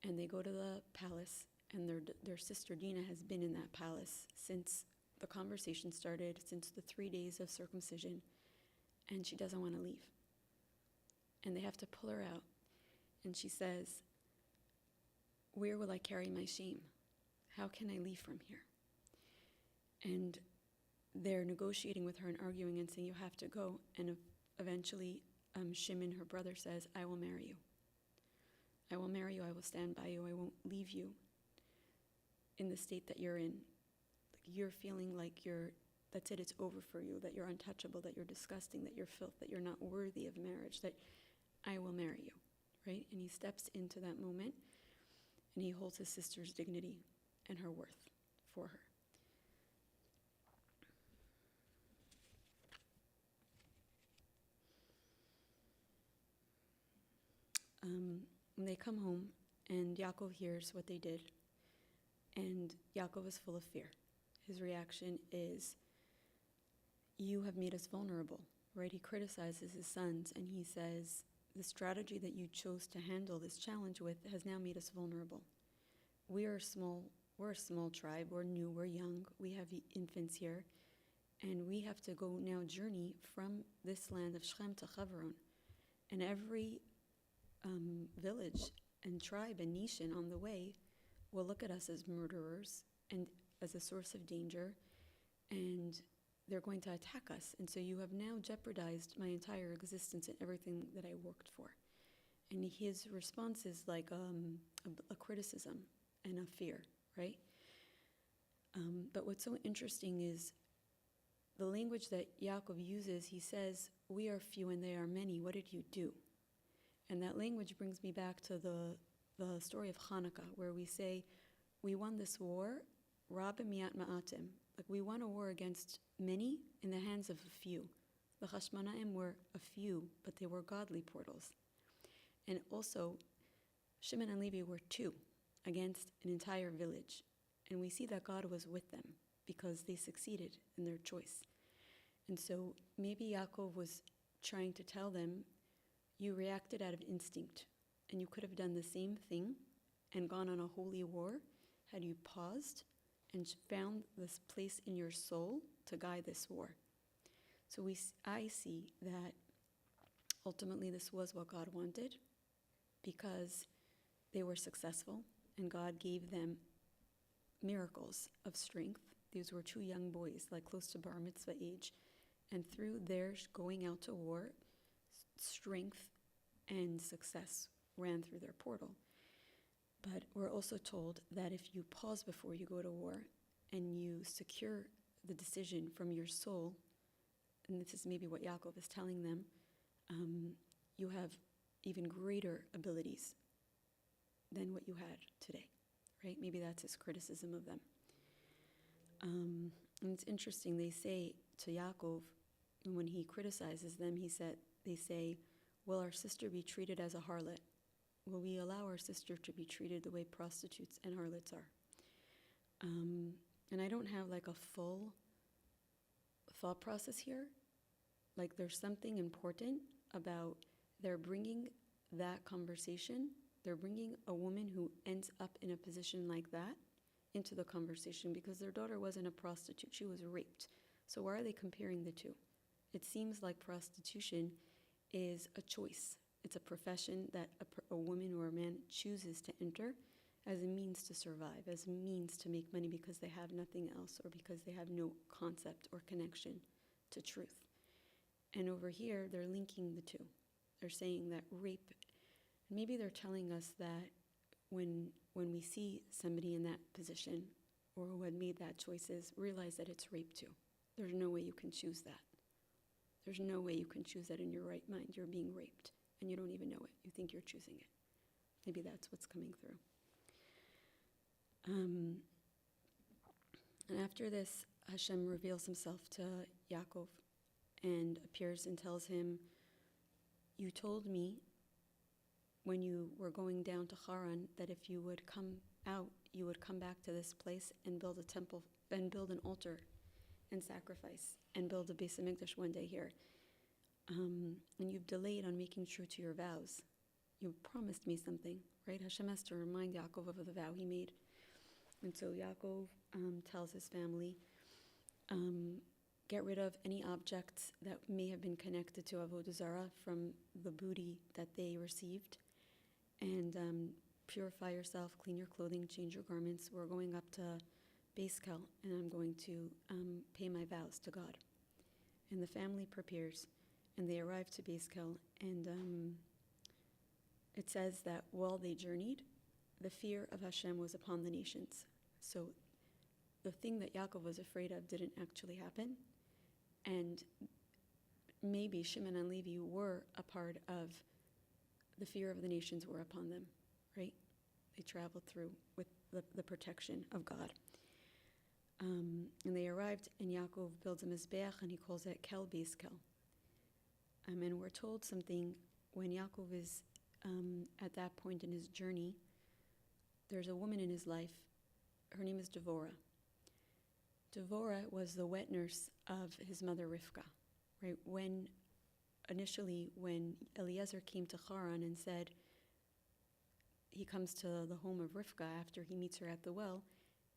And they go to the palace, and their sister Dina has been in that palace since the conversation started, since the 3 days of circumcision, and she doesn't want to leave. And they have to pull her out. And she says, "Where will I carry my shame? How can I leave from here?" And they're negotiating with her and arguing and saying, "You have to go." And eventually, Shimon, her brother, says, "I will marry you. I will marry you. I will stand by you. I won't leave you in the state that you're in. Like you're feeling like that's it, it's over for you, that you're untouchable, that you're disgusting, that you're filth, that you're not worthy of marriage, that I will marry you," right? And he steps into that moment and he holds his sister's dignity and her worth for her. When they come home and Yakov hears what they did, and Yakov is full of fear. His reaction is, "You have made us vulnerable," right? He criticizes his sons and he says, "The strategy that you chose to handle this challenge with has now made us vulnerable. We're a small tribe, we're new, we're young, we have infants here, and we have to go now journey from this land of Shechem to Charan. And every village and tribe and nation on the way will look at us as murderers and as a source of danger, and they're going to attack us. And so you have now jeopardized my entire existence and everything that I worked for." And his response is like a criticism and a fear, right? But what's so interesting is the language that Yakov uses. He says, "We are few and they are many. What did you do?" And that language brings me back to the story of Hanukkah, where we say, we won this war, Rab Miyat Ma'atim. Like we won a war against many in the hands of a few. The Hashmonaim were a few, but they were godly portals. And also, Shimon and Levi were 2 against an entire village. And we see that God was with them because they succeeded in their choice. And so maybe Yaakov was trying to tell them, you reacted out of instinct, and you could have done the same thing and gone on a holy war had you paused and found this place in your soul to guide this war. So I see that ultimately this was what God wanted, because they were successful and God gave them miracles of strength. These were 2 young boys, like close to bar mitzvah age, and through their going out to war, strength and success ran through their portal. But we're also told that if you pause before you go to war and you secure the decision from your soul, and this is maybe what Yakov is telling them, you have even greater abilities than what you had today, right? Maybe that's his criticism of them. And it's interesting, they say to Yakov, when he criticizes them, they say, "Will our sister be treated as a harlot? Will we allow our sister to be treated the way prostitutes and harlots are?" And I don't have like a full thought process here. Like there's something important about they're bringing that conversation. They're bringing a woman who ends up in a position like that into the conversation because their daughter wasn't a prostitute. She was raped. So why are they comparing the two? It seems like prostitution is a choice. It's a profession that a woman or a man chooses to enter as a means to survive, as a means to make money because they have nothing else or because they have no concept or connection to truth. And over here, they're linking the two. They're saying that rape, maybe they're telling us that when we see somebody in that position or who had made that choices, realize that it's rape too. There's no way you can choose that. There's no way you can choose that in your right mind. You're being raped, and you don't even know it. You think you're choosing it. Maybe that's what's coming through. And after this, Hashem reveals himself to Yaakov, and appears and tells him, "You told me when you were going down to Charan that if you would come out, you would come back to this place and build a temple and build an altar and sacrifice and build a Beis HaMikdash one day here. And you've delayed on making true to your vows. You promised me something," right? Hashem has to remind Yakov of the vow he made. And so Yakov tells his family, get rid of any objects that may have been connected to Avodah Zarah from the booty that they received, and purify yourself, clean your clothing, change your garments. We're going up to Beis Kel, and I'm going to pay my vows to God. And the family prepares, and they arrive to Beis Kel, and it says that while they journeyed, the fear of Hashem was upon the nations. So the thing that Yaakov was afraid of didn't actually happen, and maybe Shimon and Levi were a part of the fear of the nations were upon them, right? They traveled through with the protection of God. And they arrived, and Yaakov builds a mizbeach, and he calls it Kel Beis Kel. And we're told something when Yaakov is at that point in his journey. There's a woman in his life. Her name is Devorah. Devorah was the wet nurse of his mother Rivka, right? When Eliezer came to Charan and said he comes to the home of Rivka after he meets her at the well,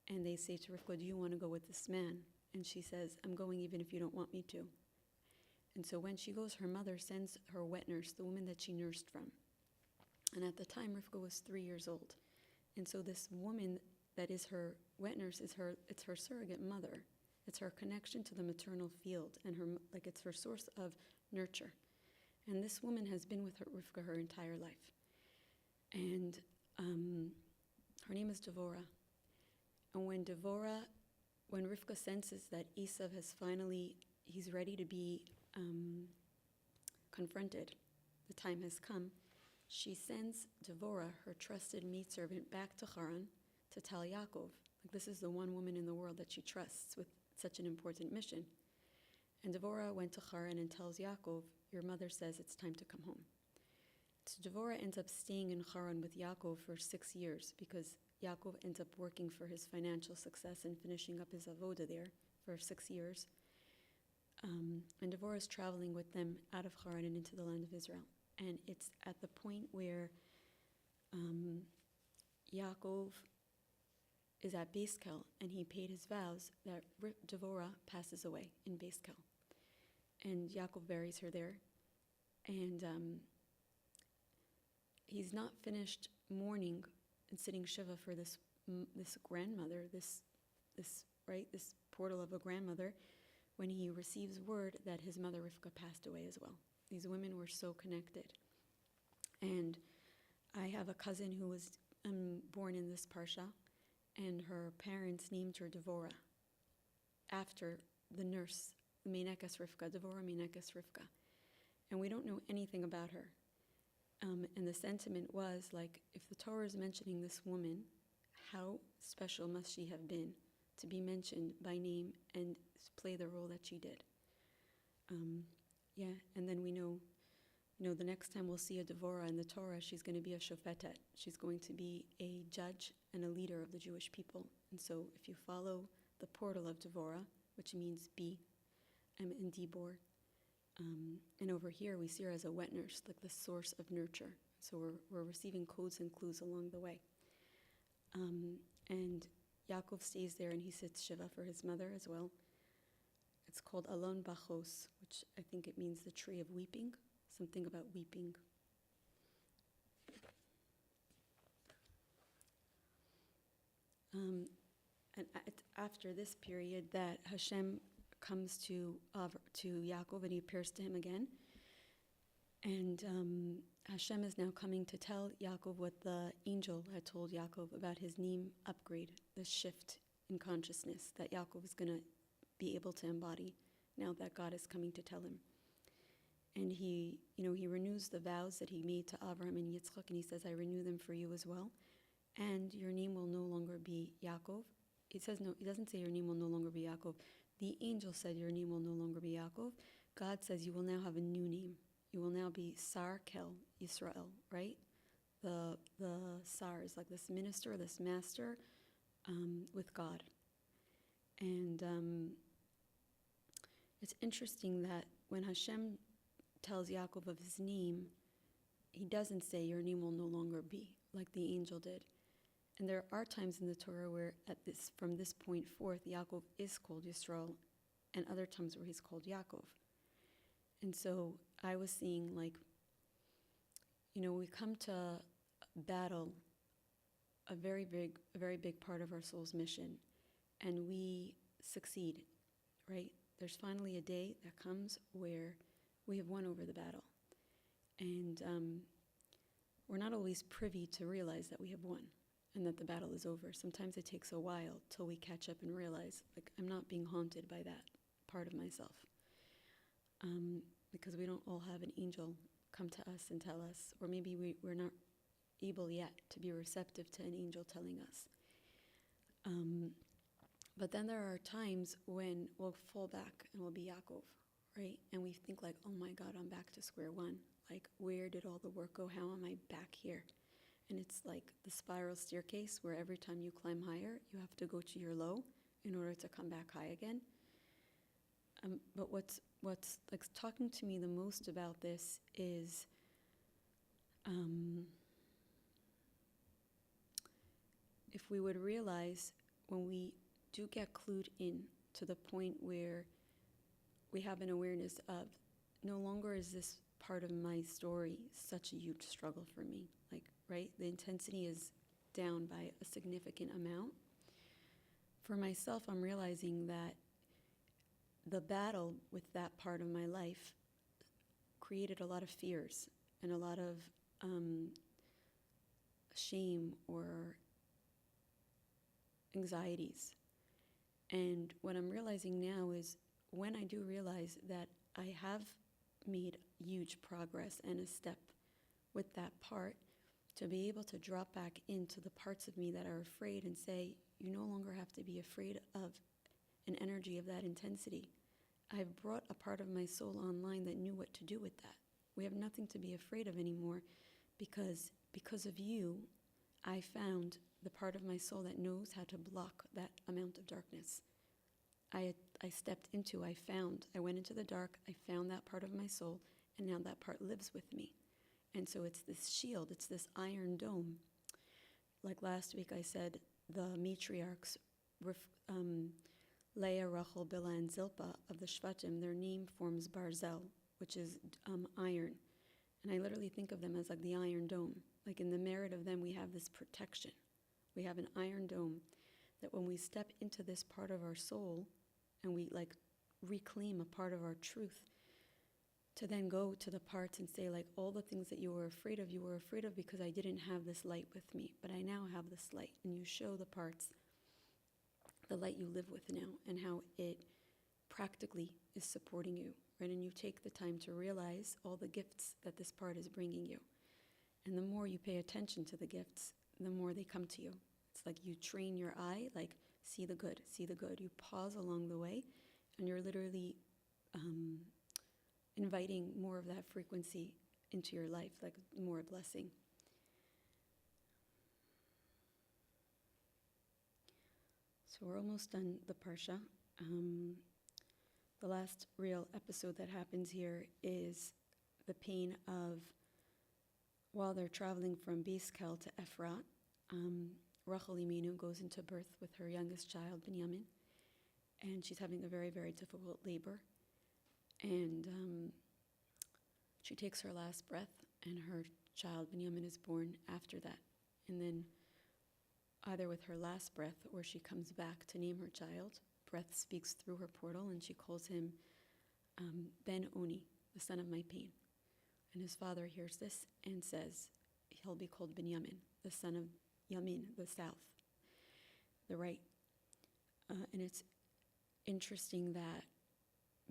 and they say to Rivka, "Do you want to go with this man?" And she says, "I'm going even if you don't want me to." And so when she goes, her mother sends her wet nurse, the woman that she nursed from. And at the time, Rivka was 3 years old. And so this woman that is her wet nurse it's her surrogate mother. It's her connection to the maternal field, and it's her source of nurture. And this woman has been with Rivka her entire life. And her name is Devorah. And when Rivka senses that Esav he's ready to be confronted, the time has come, she sends Devorah, her trusted maidservant, back to Charan to tell Yakov. This is the one woman in the world that she trusts with such an important mission. And Devorah went to Charan and tells Yakov, "Your mother says it's time to come home." So Devorah ends up staying in Charan with Yakov for 6 years, because Yakov ends up working for his financial success and finishing up his avoda there for 6 years. And Devorah is traveling with them out of Charan and into the land of Israel. And it's at the point where Yakov is at Beis Kel, and he paid his vows, that Devorah passes away in Beis Kel. And Yakov buries her there. And he's not finished mourning and sitting Shiva for this grandmother, this portal of a grandmother, when he receives word that his mother Rivka passed away as well. These women were so connected. And I have a cousin who was born in this parsha, and her parents named her Devorah after the nurse, Meinekes Rivka, Devorah Meinekes Rivka. And we don't know anything about her. And the sentiment was, if the Torah is mentioning this woman, how special must she have been to be mentioned by name and play the role that she did. And then we know, the next time we'll see a Devorah in the Torah, she's going to be a shofetet. She's going to be a judge and a leader of the Jewish people. And so if you follow the portal of Devorah, which means be, and Dibor, and over here we see her as a wet nurse, like the source of nurture. So we're receiving codes and clues along the way. And Yaakov stays there, and he sits Shiva for his mother as well. It's called Alon Bachos, which I think it means the tree of weeping, something about weeping. And after this period, that Hashem comes to Yaakov, and he appears to him again. And Hashem is now coming to tell Yaakov what the angel had told Yaakov about his name upgrade, the shift in consciousness that Yaakov is going to be able to embody now that God is coming to tell him. And he renews the vows that he made to Abraham and Yitzchak, and he says, "I renew them for you as well. And your name will no longer be Yaakov." It says no, he doesn't say your name will no longer be Yaakov. The angel said your name will no longer be Yaakov. God says you will now have a new name. You will now be Sar Kel Yisrael, right? The Sar is like this minister, this master with God. And it's interesting that when Hashem tells Yakov of his name, he doesn't say your name will no longer be, like the angel did. And there are times in the Torah where from this point forth, Yakov is called Yisrael, and other times where he's called Yakov. And so I was seeing, like, we come to battle a very big part of our soul's mission, and we succeed, right? There's finally a day that comes where we have won over the battle. And we're not always privy to realize that we have won and that the battle is over. Sometimes it takes a while till we catch up and realize, like, I'm not being haunted by that part of myself. Because we don't all have an angel come to us and tell us, or maybe we're not able yet to be receptive to an angel telling us. But then there are times when we'll fall back and we'll be Yakov, right? And we think like, oh my God, I'm back to square one. Like, where did all the work go? How am I back here? And it's like the spiral staircase where every time you climb higher, you have to go to your low in order to come back high again. But what's like talking to me the most about this is if we would realize when we do get clued in to the point where we have an awareness of no longer is this part of my story such a huge struggle for me, like, right? The intensity is down by a significant amount. For myself, I'm realizing that the battle with that part of my life created a lot of fears and a lot of shame or anxieties. And what I'm realizing now is when I do realize that I have made huge progress and a step with that part, to be able to drop back into the parts of me that are afraid and say, you no longer have to be afraid of an energy of that intensity. I've brought a part of my soul online that knew what to do with that. We have nothing to be afraid of anymore because of you, I found the part of my soul that knows how to block that amount of darkness. I went into the dark, I found that part of my soul, and now that part lives with me. And so it's this shield, it's this iron dome. Like last week I said, the matriarchs, Leah, Rachel, Bilhah, and Zilpah of the Shvatim, their name forms Barzel, which is iron. And I literally think of them as like the iron dome. Like in the merit of them, we have this protection. We have an iron dome that when we step into this part of our soul and we like reclaim a part of our truth, to then go to the parts and say like all the things that you were afraid of because I didn't have this light with me, but I now have this light. And you show the parts, the light you live with now, and how it practically is supporting you, right? And you take the time to realize all the gifts that this part is bringing you. And the more you pay attention to the gifts, the more they come to you. It's like you train your eye, like see the good, see the good. You pause along the way, and you're literally inviting more of that frequency into your life, like more blessing. So we're almost done the parsha. The last real episode that happens here is the pain of while they're traveling from Biskel to Ephrat, Rachel Imenu goes into birth with her youngest child, Binyamin, and she's having a very, very difficult labor. And she takes her last breath, and her child, Binyamin, is born after that. And then either with her last breath or she comes back to name her child, breath speaks through her portal, and she calls him Ben Oni, the son of my pain. And his father hears this and says he'll be called Binyamin, the son of Yamin, the south, the right. And it's interesting that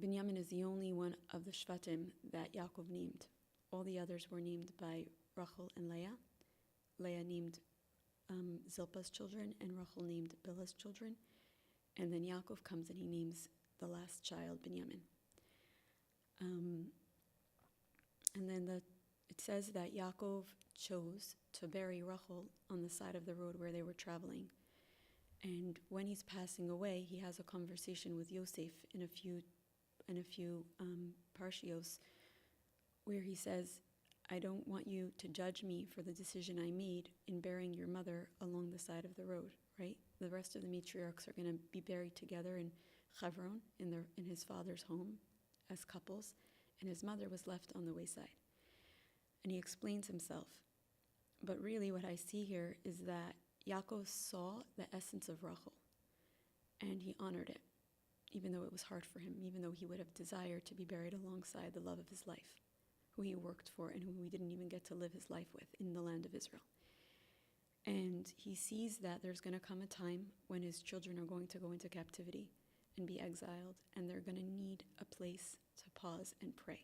Binyamin is the only one of the Shvatim that Yakov named. All the others were named by Rachel and Leah. Leah named Zilpah's children, and Rachel named Bilhah's children. And then Yakov comes and he names the last child, Binyamin. And then it says that Yakov chose to bury Rachel on the side of the road where they were traveling. And when he's passing away, he has a conversation with Yosef in a few parshios, where he says, I don't want you to judge me for the decision I made in burying your mother along the side of the road, right? The rest of the matriarchs are going to be buried together in Charan, in his father's home, as couples, and his mother was left on the wayside. And he explains himself. But really what I see here is that Yakov saw the essence of Rachel, and he honored it, even though it was hard for him, even though he would have desired to be buried alongside the love of his life, who he worked for and who he didn't even get to live his life with in the land of Israel. And he sees that there's going to come a time when his children are going to go into captivity and be exiled, and they're going to need a place to pause and pray.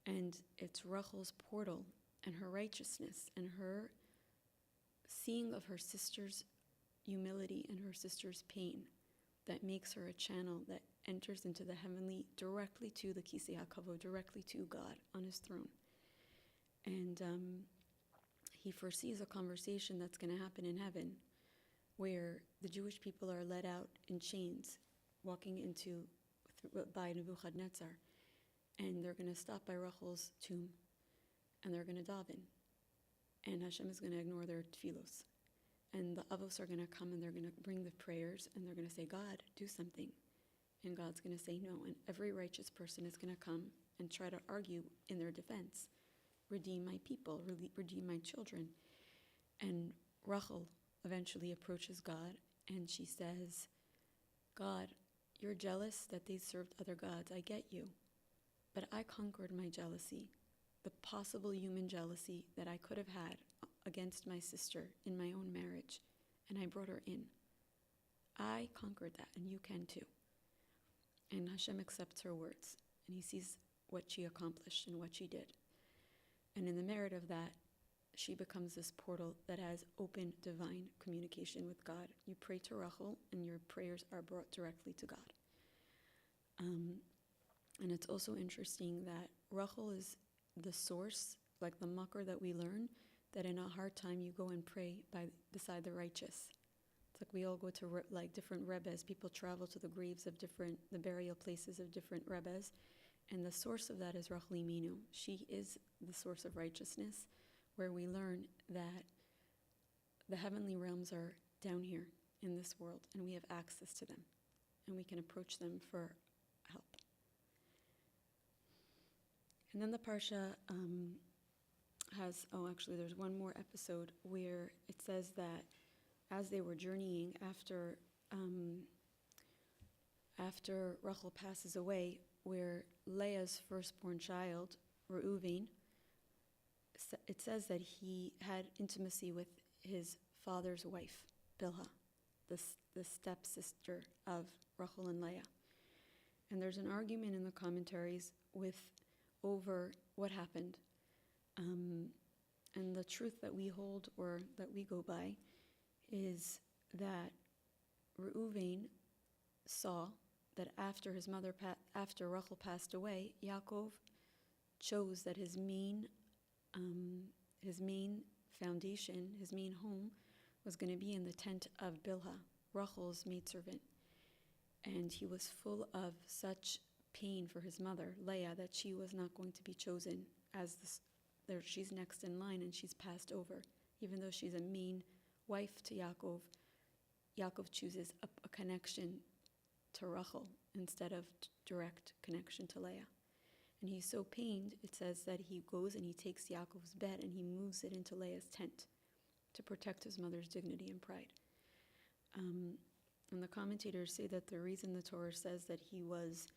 And it's Rachel's portal and her righteousness and her seeing of her sister's humility and her sister's pain that makes her a channel that enters into the heavenly, directly to the Kisei HaKavod, directly to God on his throne. And he foresees a conversation that's going to happen in heaven, where the Jewish people are led out in chains, walking by Nebuchadnezzar, and they're going to stop by Rachel's tomb, and they're going to daven, and Hashem is going to ignore their tefillos, and the avos are going to come, and they're going to bring the prayers, and they're going to say, God, do something, and God's going to say no, and every righteous person is going to come and try to argue in their defense, redeem my people, redeem my children. And Rachel eventually approaches God, and she says, God, you're jealous that they served other gods. I get you. But I conquered my jealousy, the possible human jealousy that I could have had against my sister in my own marriage, and I brought her in. I conquered that, and you can too. And Hashem accepts her words, and he sees what she accomplished and what she did. And in the merit of that, she becomes this portal that has open divine communication with God. You pray to Rachel, and your prayers are brought directly to God. And it's also interesting that Rachel is the source, like the makor that we learn, that in a hard time you go and pray beside the righteous. It's like we all go to different rebbes. People travel to the graves of the burial places of different rebbes. And the source of that is Rachel Imenu. She is the source of righteousness, where we learn that the heavenly realms are down here in this world, and we have access to them, and we can approach them for help. And then the parsha there's one more episode where it says that as they were journeying after Rachel passes away, where Leah's firstborn child, Reuven, it says that he had intimacy with his father's wife, Bilhah, the stepsister of Rachel and Leah. And there's an argument in the commentaries over what happened. And the truth that we hold, or that we go by, is that Reuven saw that after after Rachel passed away, Yakov chose that his main foundation, his main home, was going to be in the tent of Bilhah, Rachel's maidservant. And he was full of such pain for his mother, Leah, that she was not going to be chosen as she's next in line, and she's passed over. Even though she's a main wife to Yakov, Yakov chooses a connection to Rachel instead of direct connection to Leah. And he's so pained, it says that he goes and he takes Yaakov's bed and he moves it into Leah's tent to protect his mother's dignity and pride. And the commentators say that the reason the Torah says that he was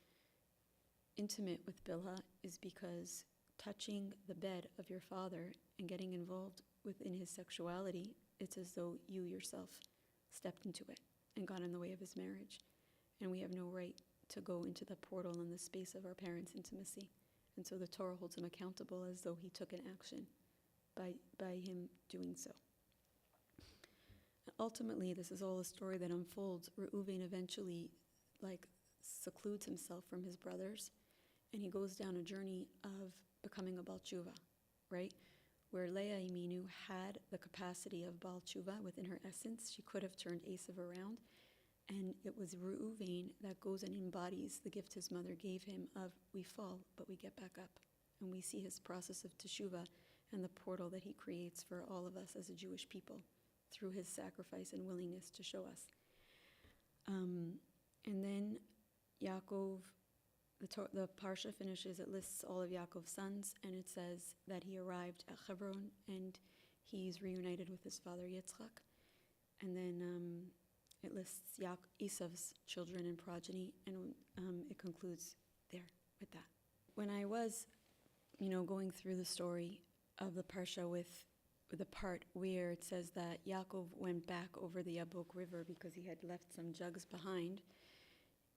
intimate with Bilhah is because touching the bed of your father and getting involved within his sexuality, it's as though you yourself stepped into it and got in the way of his marriage. And we have no right to go into the portal and the space of our parents' intimacy. And so the Torah holds him accountable as though he took an action by him doing so. Ultimately, this is all a story that unfolds. Reuven eventually secludes himself from his brothers, and he goes down a journey of becoming a Baal Tshuva, right? Where Leah Imenu had the capacity of Baal Tshuva within her essence. She could have turned Esav around, and it was Reuven that goes and embodies the gift his mother gave him of we fall, but we get back up. And we see his process of teshuvah and the portal that he creates for all of us as a Jewish people through his sacrifice and willingness to show us. And then Yakov, the parsha finishes, it lists all of Yakov's sons, and it says that he arrived at Hebron and he's reunited with his father Yitzchak. And then it lists Esav's children and progeny, and it concludes there with that. When I was, going through the story of the parsha with the part where it says that Yakov went back over the Yabok River because he had left some jugs behind,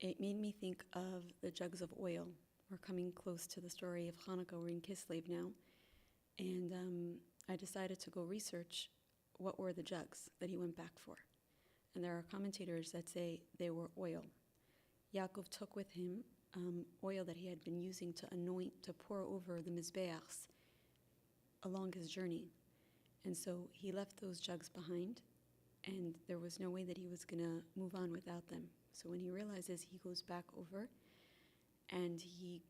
it made me think of the jugs of oil. We're coming close to the story of Hanukkah. We're in Kislev now. And I decided to go research what were the jugs that he went back for. And there are commentators that say they were oil. Yaakov took with him oil that he had been using to anoint, to pour over the mizbeachs along his journey. And so he left those jugs behind, and there was no way that he was going to move on without them. So when he realizes, he goes back over, and he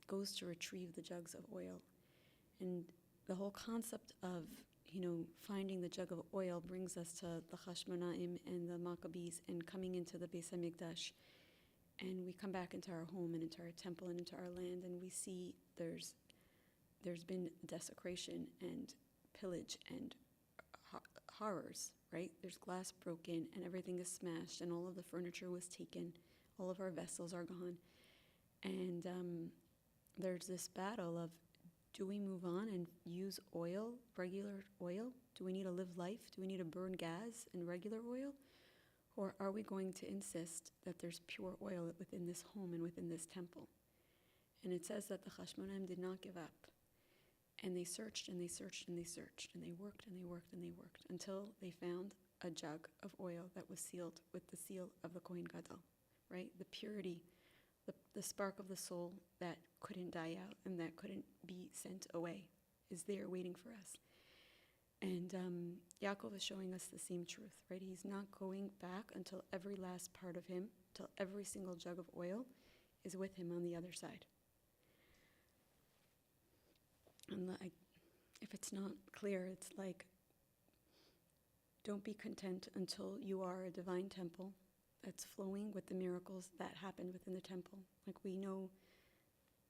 goes to retrieve the jugs of oil. And the whole concept of, finding the jug of oil brings us to the Hashmonaim and the Maccabees and coming into the Beis HaMikdash. And we come back into our home and into our temple and into our land, and we see there's been desecration and pillage and horrors, right? There's glass broken and everything is smashed and all of the furniture was taken. All of our vessels are gone. And there's this battle of, do we move on and use oil, regular oil? Do we need to live life? Do we need to burn gas and regular oil? Or are we going to insist that there's pure oil within this home and within this temple? And it says that the Hashmonaim did not give up. And they searched and they searched and they searched. And they worked and they worked and they worked until they found a jug of oil that was sealed with the seal of the Kohen Gadol, right? The purity, the spark of the soul that couldn't die out and that couldn't be sent away is there waiting for us. And Yaakov is showing us the same truth, right? He's not going back until every last part of him, till every single jug of oil is with him on the other side. And if it's not clear, it's like, don't be content until you are a divine temple that's flowing with the miracles that happened within the temple. Like we know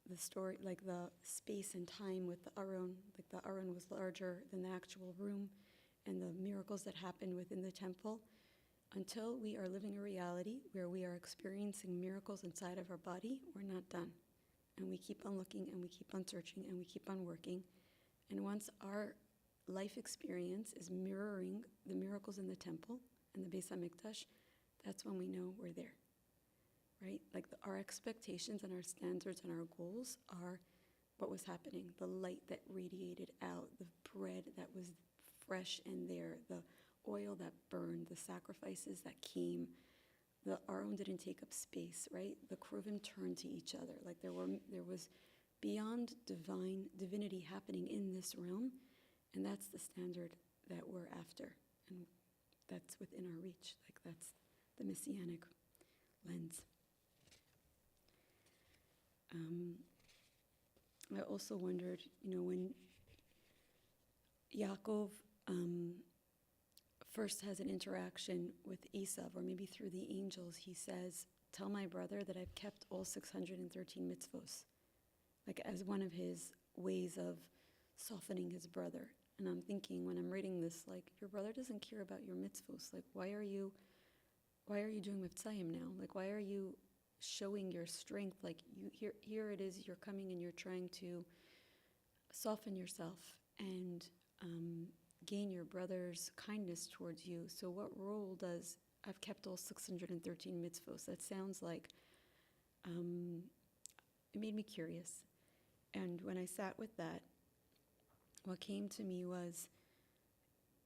the story, like the space and time with the Aron, like the Aron was larger than the actual room, and the miracles that happened within the temple. Until we are living a reality where we are experiencing miracles inside of our body, we're not done. And we keep on looking and we keep on searching and we keep on working. And once our life experience is mirroring the miracles in the temple and the Beis HaMikdash, that's when we know we're there, right? Like our expectations and our standards and our goals are what was happening, the light that radiated out, the bread that was fresh and there, the oil that burned, the sacrifices that came. The Aron didn't take up space, right? The Kruvim turned to each other. Like there was beyond divinity happening in this realm, and that's the standard that we're after, and that's within our reach. Like that's the messianic lens. I also wondered, when Yakov first has an interaction with Esav, or maybe through the angels, he says, tell my brother that I've kept all 613 mitzvos, like as one of his ways of softening his brother. And I'm thinking when I'm reading this, like, your brother doesn't care about your mitzvos. Like, why are you doing mitzvayim now? Like, why are you showing your strength? Like, here it is, you're coming and you're trying to soften yourself and gain your brother's kindness towards you. So what role does I've kept all 613 mitzvos? That sounds like, it made me curious. And when I sat with that, what came to me was,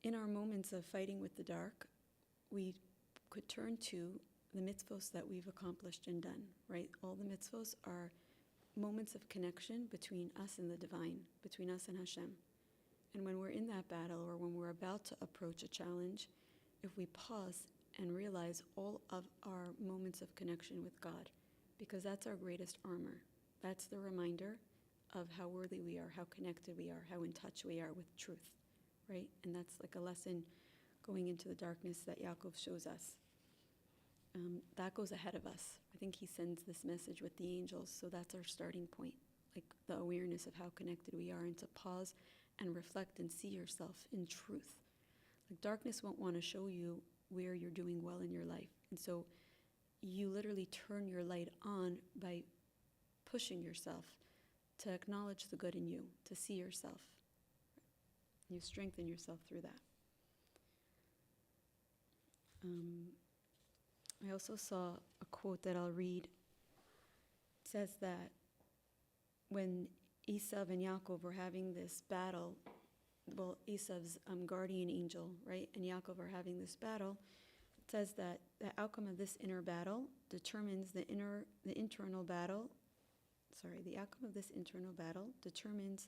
in our moments of fighting with the dark, we could turn to the mitzvos that we've accomplished and done, right? All the mitzvos are moments of connection between us and the divine, between us and Hashem. And when we're in that battle, or when we're about to approach a challenge, if we pause and realize all of our moments of connection with God, because that's our greatest armor. That's the reminder of how worthy we are, how connected we are, how in touch we are with truth, right? And that's like a lesson going into the darkness that Yakov shows us. That goes ahead of us. I think he sends this message with the angels, so that's our starting point, like the awareness of how connected we are, and to pause and reflect and see yourself in truth. Like darkness won't want to show you where you're doing well in your life. And so you literally turn your light on by pushing yourself to acknowledge the good in you, to see yourself. You strengthen yourself through that. I also saw a quote that I'll read. It says that when Esav and Yakov were having this battle, well, Esav's guardian angel, right, and Yakov are having this battle, it says that the outcome of this inner battle determines the outcome of this internal battle determines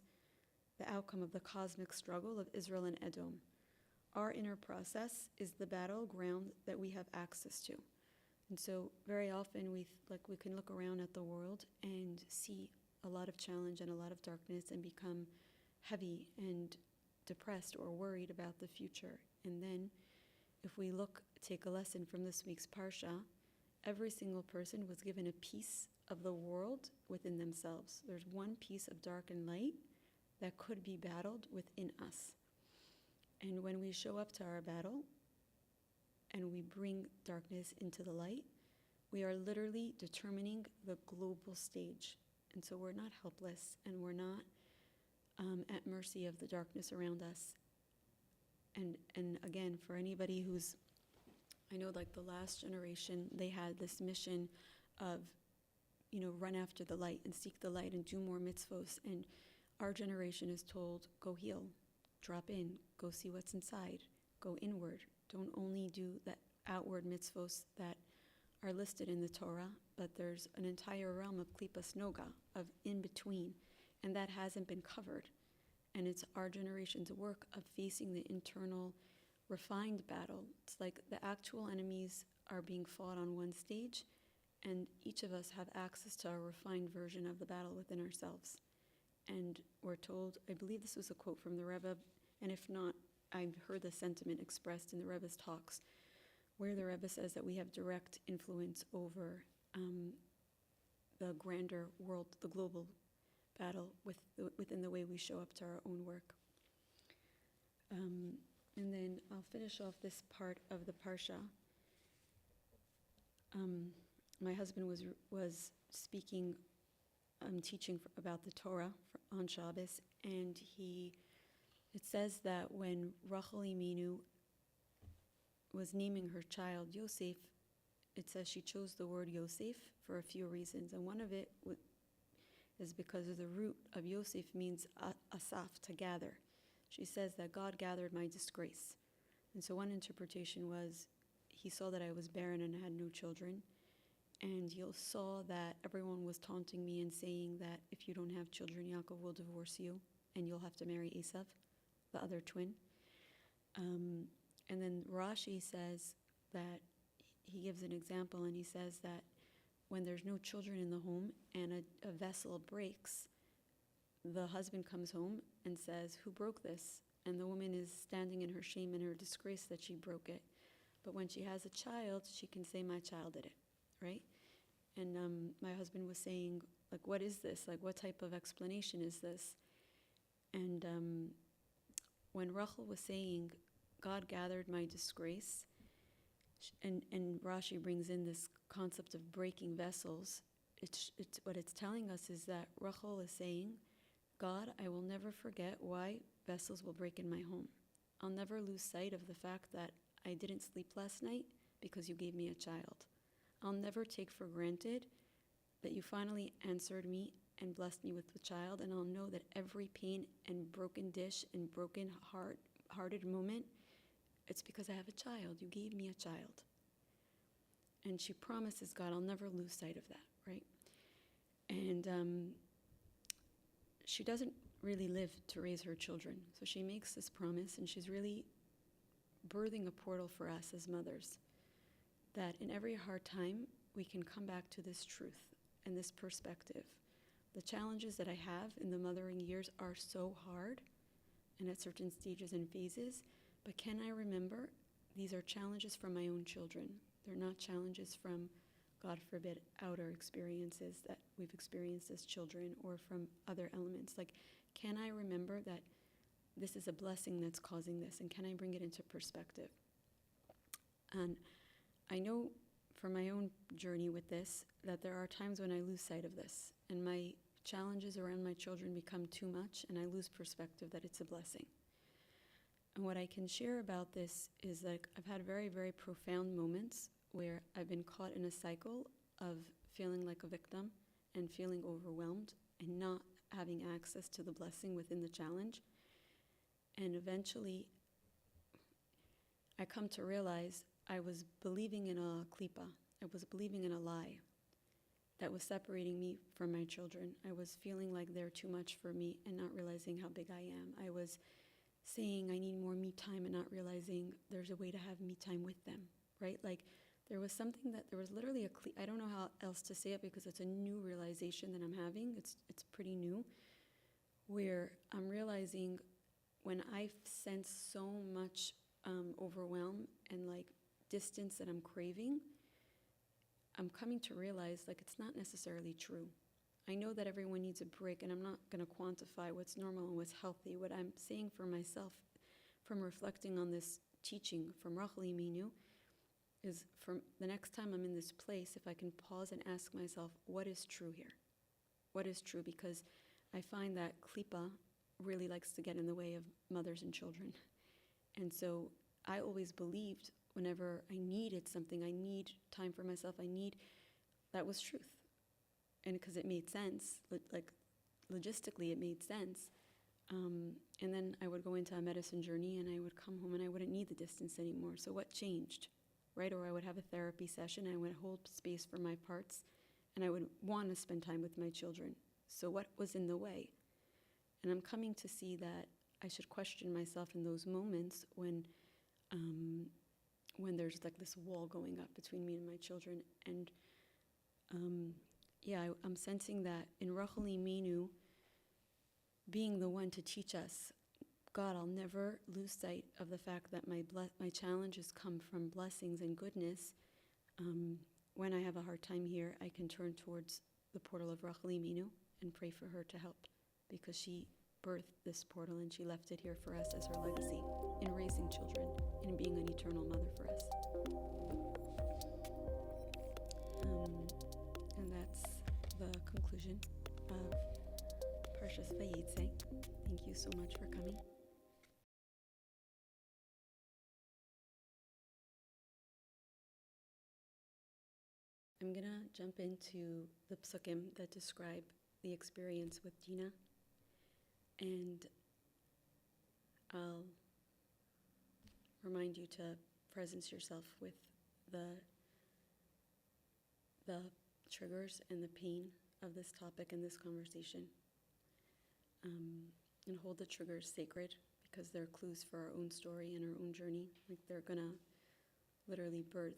the outcome of the cosmic struggle of Israel and Edom. Our inner process is the battleground that we have access to. And so very often we can look around at the world and see a lot of challenge and a lot of darkness and become heavy and depressed or worried about the future. And then if we take a lesson from this week's parsha, every single person was given a piece of the world within themselves. There's one piece of dark and light that could be battled within us. And when we show up to our battle and we bring darkness into the light, we are literally determining the global stage. And so we're not helpless, and we're not at mercy of the darkness around us. And again, for anybody I know like the last generation, they had this mission of, run after the light and seek the light and do more mitzvos. And our generation is told, go heal, drop in, go see what's inside, go inward. Don't only do the outward mitzvos that are listed in the Torah, but there's an entire realm of klipas noga, of in between, and that hasn't been covered. And it's our generation's work of facing the internal refined battle. It's like the actual enemies are being fought on one stage, and each of us have access to a refined version of the battle within ourselves. And we're told, I believe this was a quote from the Rebbe, and if not, I've heard the sentiment expressed in the Rebbe's talks, where the Rebbe says that we have direct influence over the grander world, the global battle within the way we show up to our own work. And then I'll finish off this part of the parsha. My husband was speaking, teaching about the Torah on Shabbos, and it says that when Rachel Imenu was naming her child Yosef, it says she chose the word Yosef for a few reasons, and one of it is because of the root of Yosef means Asaf, to gather. She says that God gathered my disgrace. And so one interpretation was, he saw that I was barren and had no children, and he saw that everyone was taunting me and saying that if you don't have children, Yakov will divorce you, and you'll have to marry Esav, the other twin. And then Rashi says that he gives an example, and he says that when there's no children in the home and a vessel breaks, the husband comes home and says, who broke this? And the woman is standing in her shame and her disgrace that she broke it. But when she has a child, she can say, my child did it, right? And my husband was saying, like, what is this? Like, what type of explanation is this? And when Rachel was saying, God gathered my disgrace, and Rashi brings in this concept of breaking vessels, it's what it's telling us is that Rachel is saying, God, I will never forget why vessels will break in my home. I'll never lose sight of the fact that I didn't sleep last night because you gave me a child. I'll never take for granted that you finally answered me and blessed me with a child, and I'll know that every pain and broken dish and broken hearted moment, it's because I have a child. You gave me a child. And she promises God, I'll never lose sight of that, right? And she doesn't really live to raise her children. So she makes this promise, and she's really birthing a portal for us as mothers, that in every hard time, we can come back to this truth and this perspective. The challenges that I have in the mothering years are so hard and at certain stages and phases, but can I remember these are challenges from my own children? They're not challenges from, God forbid, outer experiences that we've experienced as children or from other elements. Like, can I remember that this is a blessing that's causing this, and can I bring it into perspective? And I know from my own journey with this that there are times when I lose sight of this, and my challenges around my children become too much, and I lose perspective that it's a blessing. And what I can share about this is that I've had very, very profound moments where I've been caught in a cycle of feeling like a victim and feeling overwhelmed and not having access to the blessing within the challenge. And eventually, I come to realize I was believing in a klipa. I was believing in a lie that was separating me from my children. I was feeling like they're too much for me and not realizing how big I am. I was saying I need more me time and not realizing there's a way to have me time with them, right? Like, there was something that, there was literally I don't know how else to say it because it's a new realization that I'm having. It's pretty new, where I'm realizing when I sense so much overwhelm and like distance that I'm craving, I'm coming to realize like it's not necessarily true. I know that everyone needs a break, and I'm not going to quantify what's normal and what's healthy. What I'm saying for myself from reflecting on this teaching from Rachel Imenu is, from the next time I'm in this place, if I can pause and ask myself, what is true here? What is true? Because I find that klipa really likes to get in the way of mothers and children. And so I always believed whenever I needed something, I need time for myself, that was truth. And because it made sense, like logistically it made sense. And then I would go into a medicine journey and I would come home and I wouldn't need the distance anymore. So what changed, right? Or I would have a therapy session and I would hold space for my parts and I would want to spend time with my children. So what was in the way? And I'm coming to see that I should question myself in those moments when there's like this wall going up between me and my children. And I'm sensing that in Rachel Imenu, being the one to teach us, God, I'll never lose sight of the fact that my challenges come from blessings and goodness. When I have a hard time here, I can turn towards the portal of Rachel Imenu and pray for her to help, because she birthed this portal and she left it here for us as her legacy in raising children and being an eternal mother for us. And that's the conclusion of Parshas Vayishlach. Thank you so much for coming. I'm going to jump into the psukim that describe the experience with Dina, and I'll remind you to presence yourself with the triggers and the pain of this topic and this conversation, and hold the triggers sacred, because they're clues for our own story and our own journey. Like, they're going to literally birth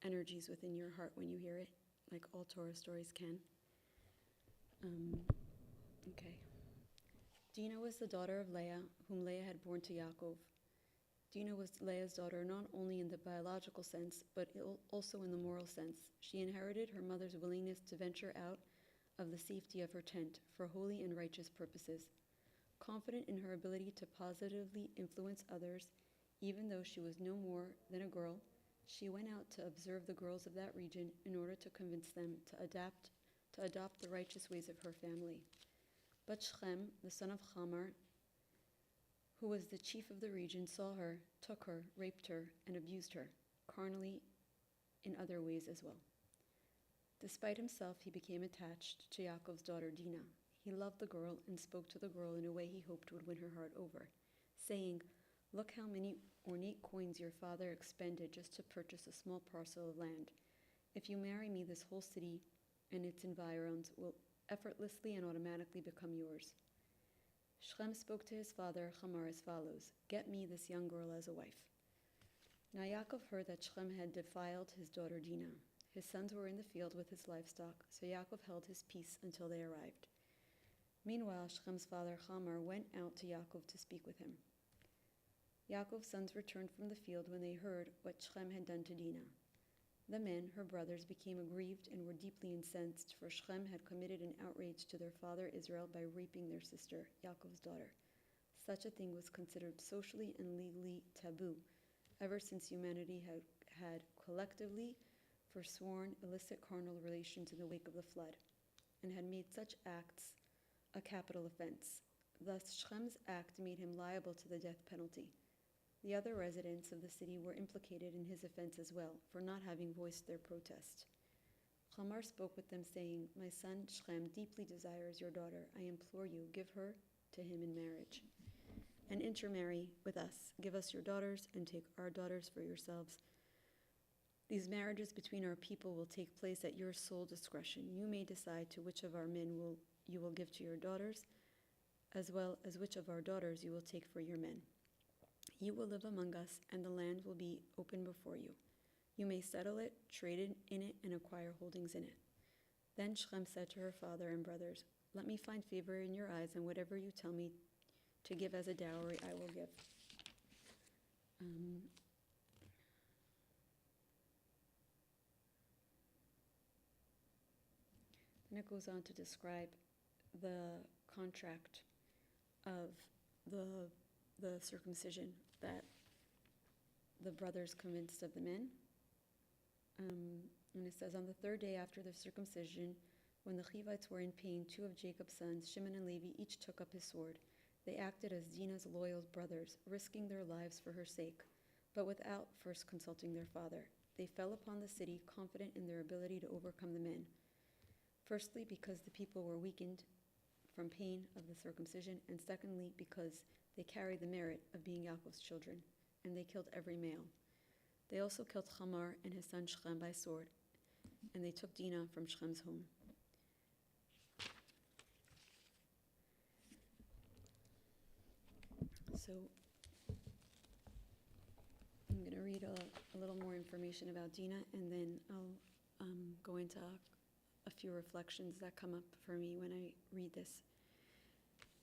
energies within your heart when you hear it, like all Torah stories can. Okay. Dina was the daughter of Leah, whom Leah had borne to Yakov. Dina was Leah's daughter not only in the biological sense, but also in the moral sense. She inherited her mother's willingness to venture out of the safety of her tent for holy and righteous purposes. Confident in her ability to positively influence others, even though she was no more than a girl, she went out to observe the girls of that region in order to convince them to adopt the righteous ways of her family. But Shem, the son of Chamar, who was the chief of the region, saw her, took her, raped her, and abused her, carnally in other ways as well. Despite himself, he became attached to Yaakov's daughter Dina. He loved the girl and spoke to the girl in a way he hoped would win her heart over, saying, "Look how many ornate coins your father expended just to purchase a small parcel of land. If you marry me, this whole city and its environs will effortlessly and automatically become yours. Shem spoke to his father Chamar as follows, "Get me this young girl as a wife." Now Yakov heard that Shem had defiled his daughter Dina. His sons were in the field with his livestock, so Yakov held his peace until they arrived. Meanwhile, Shem's father Chamar went out to Yakov to speak with him. Yaakov's sons returned from the field when they heard what Shem had done to Dina. The men, her brothers, became aggrieved and were deeply incensed, for Shem had committed an outrage to their father Israel by raping their sister, Yaakov's daughter. Such a thing was considered socially and legally taboo, ever since humanity had collectively forsworn illicit carnal relations in the wake of the flood, and had made such acts a capital offense. Thus, Shem's act made him liable to the death penalty. The other residents of the city were implicated in his offense as well, for not having voiced their protest. Chamar spoke with them, saying, "My son Shem deeply desires your daughter. I implore you, give her to him in marriage, and intermarry with us. Give us your daughters, and take our daughters for yourselves. These marriages between our people will take place at your sole discretion. You may decide to which of our men you will give to your daughters, as well as which of our daughters you will take for your men. You will live among us, and the land will be open before you. You may settle it, trade in it, and acquire holdings in it." Then Shem said to her father and brothers, "Let me find favor in your eyes, and whatever you tell me to give as a dowry, I will give." Then it goes on to describe the contract of the circumcision that the brothers convinced of the men. And it says, "On the third day after the circumcision, when the Chivites were in pain, two of Jacob's sons, Shimon and Levi, each took up his sword. They acted as Dina's loyal brothers, risking their lives for her sake, but without first consulting their father. They fell upon the city, confident in their ability to overcome the men. Firstly, because the people were weakened from pain of the circumcision, and secondly, because they carried the merit of being Yaakov's children, and they killed every male. They also killed Chamar and his son Shem by sword, and they took Dina from Shem's home." So I'm going to read a little more information about Dina, and then I'll go into a few reflections that come up for me when I read this.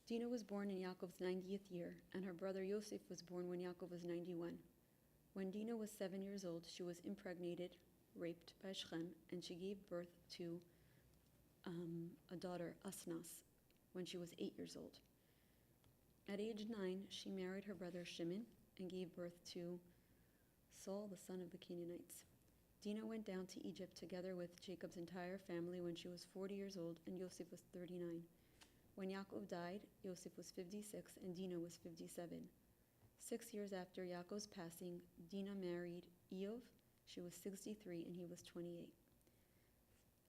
Dina was born in Yaakov's 90th year, and her brother Yosef was born when Yaakov was 91. When Dina was 7 years old, she was impregnated, raped by Shem, and she gave birth to a daughter, Asnas, when she was 8 years old. At age 9, she married her brother Shimon and gave birth to Saul, the son of the Canaanites. Dina went down to Egypt together with Jacob's entire family when she was 40 years old, and Yosef was 39. When Yakov died, Yosef was 56 and Dina was 57. 6 years after Yaakov's passing, Dina married Esav. She was 63 and he was 28.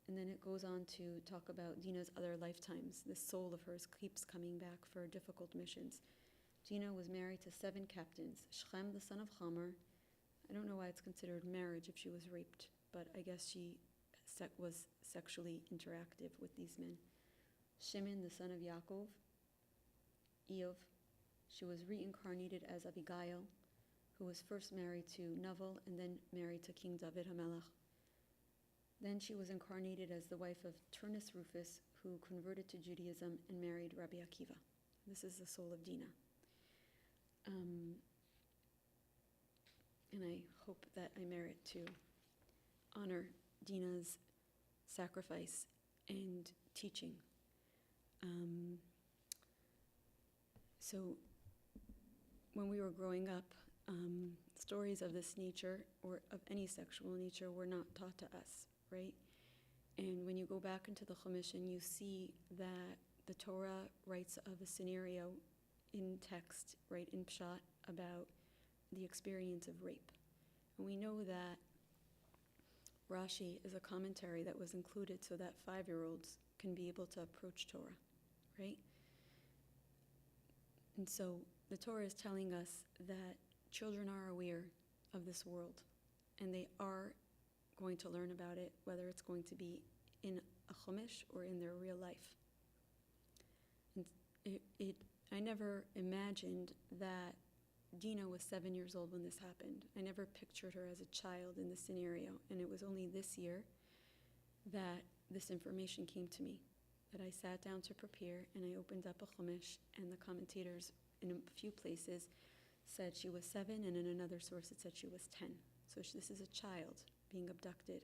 And then it goes on to talk about Dina's other lifetimes. This soul of hers keeps coming back for difficult missions. Dina was married to 7 captains. Shem, the son of Chamar. I don't know why it's considered marriage if she was raped, but I guess she was sexually interactive with these men. Shimon, the son of Yakov. Esav. She was reincarnated as Abigail, who was first married to Naval and then married to King David HaMelech. Then she was incarnated as the wife of Turnus Rufus, who converted to Judaism and married Rabbi Akiva. This is the soul of Dina. And I hope that I merit to honor Dina's sacrifice and teaching. So when we were growing up, stories of this nature or of any sexual nature were not taught to us, right? And when you go back into the Chumash and you see that the Torah writes of a scenario in text, right, in Pshat, about the experience of rape. And we know that Rashi is a commentary that was included so that 5-year-olds can be able to approach Torah, right? And so the Torah is telling us that children are aware of this world, and they are going to learn about it, whether it's going to be in a chumash or in their real life. And I never imagined that Dina was 7 years old when this happened. I never pictured her as a child in this scenario. And it was only this year that this information came to me, that I sat down to prepare and I opened up a chumash, and the commentators in a few places said she was 7, and in another source it said she was 10. So this is a child being abducted.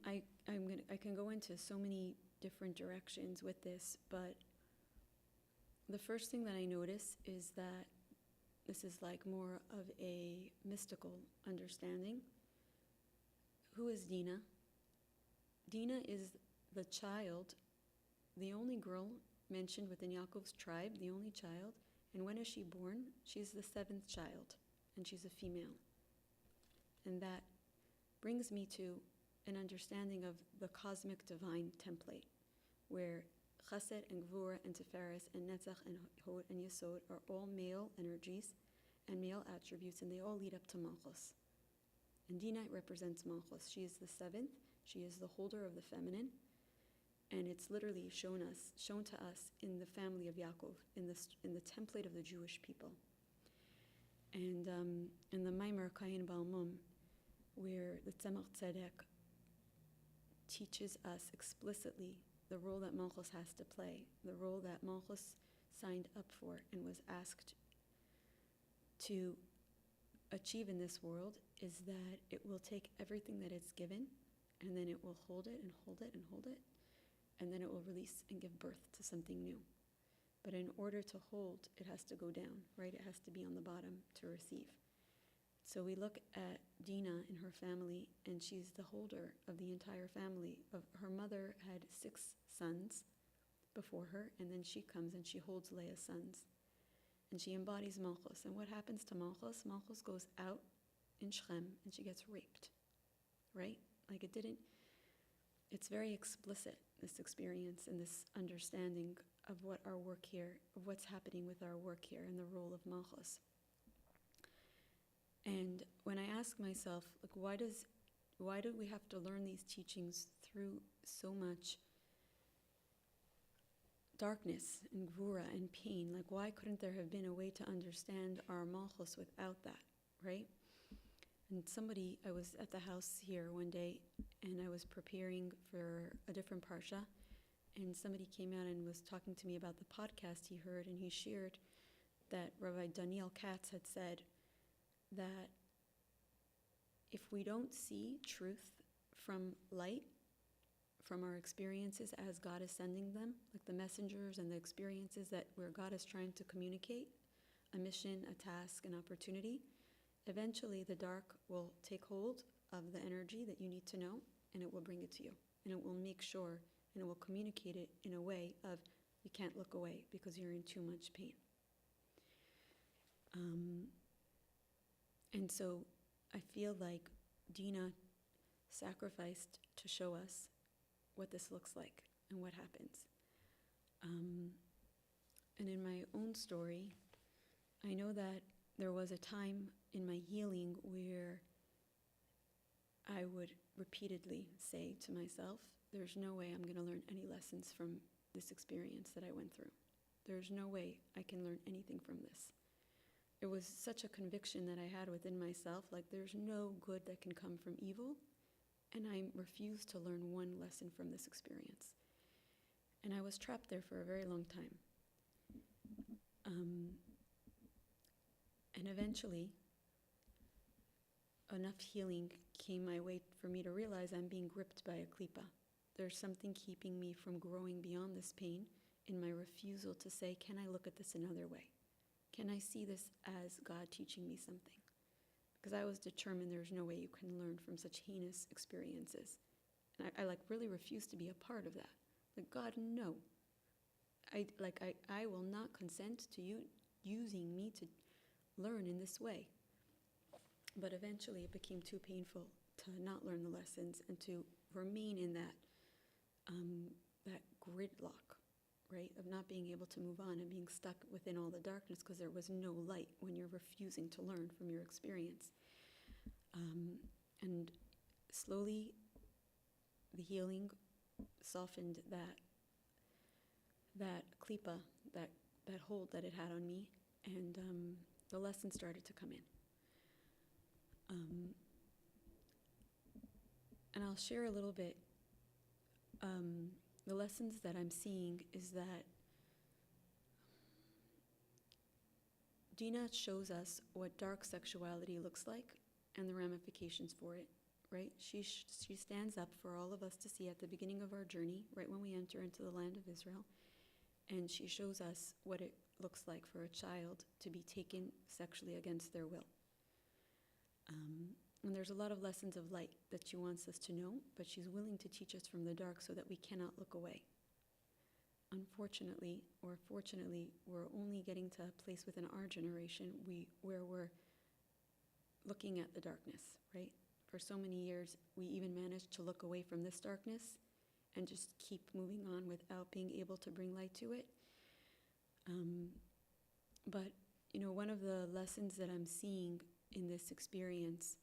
I can go into so many different directions with this, but the first thing that I notice is that this is like more of a mystical understanding. Who is Dina? Dina is the child, the only girl mentioned within Yaakov's tribe, the only child. And when is she born? She's the 7th child, and she's a female. And that brings me to an understanding of the cosmic divine template, where Chesed and Gvura and Tiferes and Netzach and Hod and Yesod are all male energies and male attributes, and they all lead up to Malchus. And Dina represents Malchus. She is the 7th. She is the holder of the feminine, and it's literally shown to us in the family of Yakov, in the template of the Jewish people. And in the Maimer Kayin Balmum, where the Tzemach Tzedek teaches us explicitly the role that Malchus has to play, the role that Malchus signed up for and was asked to achieve in this world, is that it will take everything that it's given, and then it will hold it and hold it and hold it, and then it will release and give birth to something new. But in order to hold, it has to go down, right? It has to be on the bottom to receive. So we look at Dina and her family, and she's the holder of the entire family. Her mother had 6 sons before her, and then she comes and she holds Leah's sons. And she embodies Malchus. And what happens to Malchus? Malchus goes out in Shechem, and she gets raped, right? Like it's very explicit, this experience and this understanding of what our work here, of what's happening with our work here and the role of Malchus. And when I ask myself, like, why do we have to learn these teachings through so much darkness and gvura and pain? Like, why couldn't there have been a way to understand our Malchus without that, right? And I was at the house here one day, and I was preparing for a different parsha, and somebody came out and was talking to me about the podcast he heard, and he shared that Rabbi Daniel Katz had said that if we don't see truth from light, from our experiences as God is sending them, like the messengers and the experiences that where God is trying to communicate a mission, a task, an opportunity, eventually the dark will take hold of the energy that you need to know, and it will bring it to you, and it will make sure, and it will communicate it in a way of you can't look away because you're in too much pain. And so I feel like Dina sacrificed to show us what this looks like and what happens. And in my own story, I know that there was a time in my healing where I would repeatedly say to myself, there's no way I'm going to learn any lessons from this experience that I went through. There's no way I can learn anything from this. It was such a conviction that I had within myself, like there's no good that can come from evil, and I refused to learn one lesson from this experience. And I was trapped there for a very long time. And eventually, enough healing came my way for me to realize I'm being gripped by a klipa. There's something keeping me from growing beyond this pain in my refusal to say, can I look at this another way? Can I see this as God teaching me something? Because I was determined there's no way you can learn from such heinous experiences. And I really refused to be a part of that. Like, God, no. I will not consent to you using me to learn in this way. But eventually it became too painful to not learn the lessons and to remain in that gridlock, right, of not being able to move on and being stuck within all the darkness because there was no light when you're refusing to learn from your experience. And slowly the healing softened that klipa, that hold that it had on me, and the lessons started to come in. And I'll share a little bit. The lessons that I'm seeing is that Dina shows us what dark sexuality looks like and the ramifications for it, right? She stands up for all of us to see at the beginning of our journey, right when we enter into the land of Israel, and she shows us what it looks like for a child to be taken sexually against their will. And there's a lot of lessons of light that she wants us to know, but she's willing to teach us from the dark so that we cannot look away. Unfortunately, or fortunately, we're only getting to a place within our generation where we're looking at the darkness, right? For so many years, we even managed to look away from this darkness and just keep moving on without being able to bring light to it. But, one of the lessons that I'm seeing in this experience,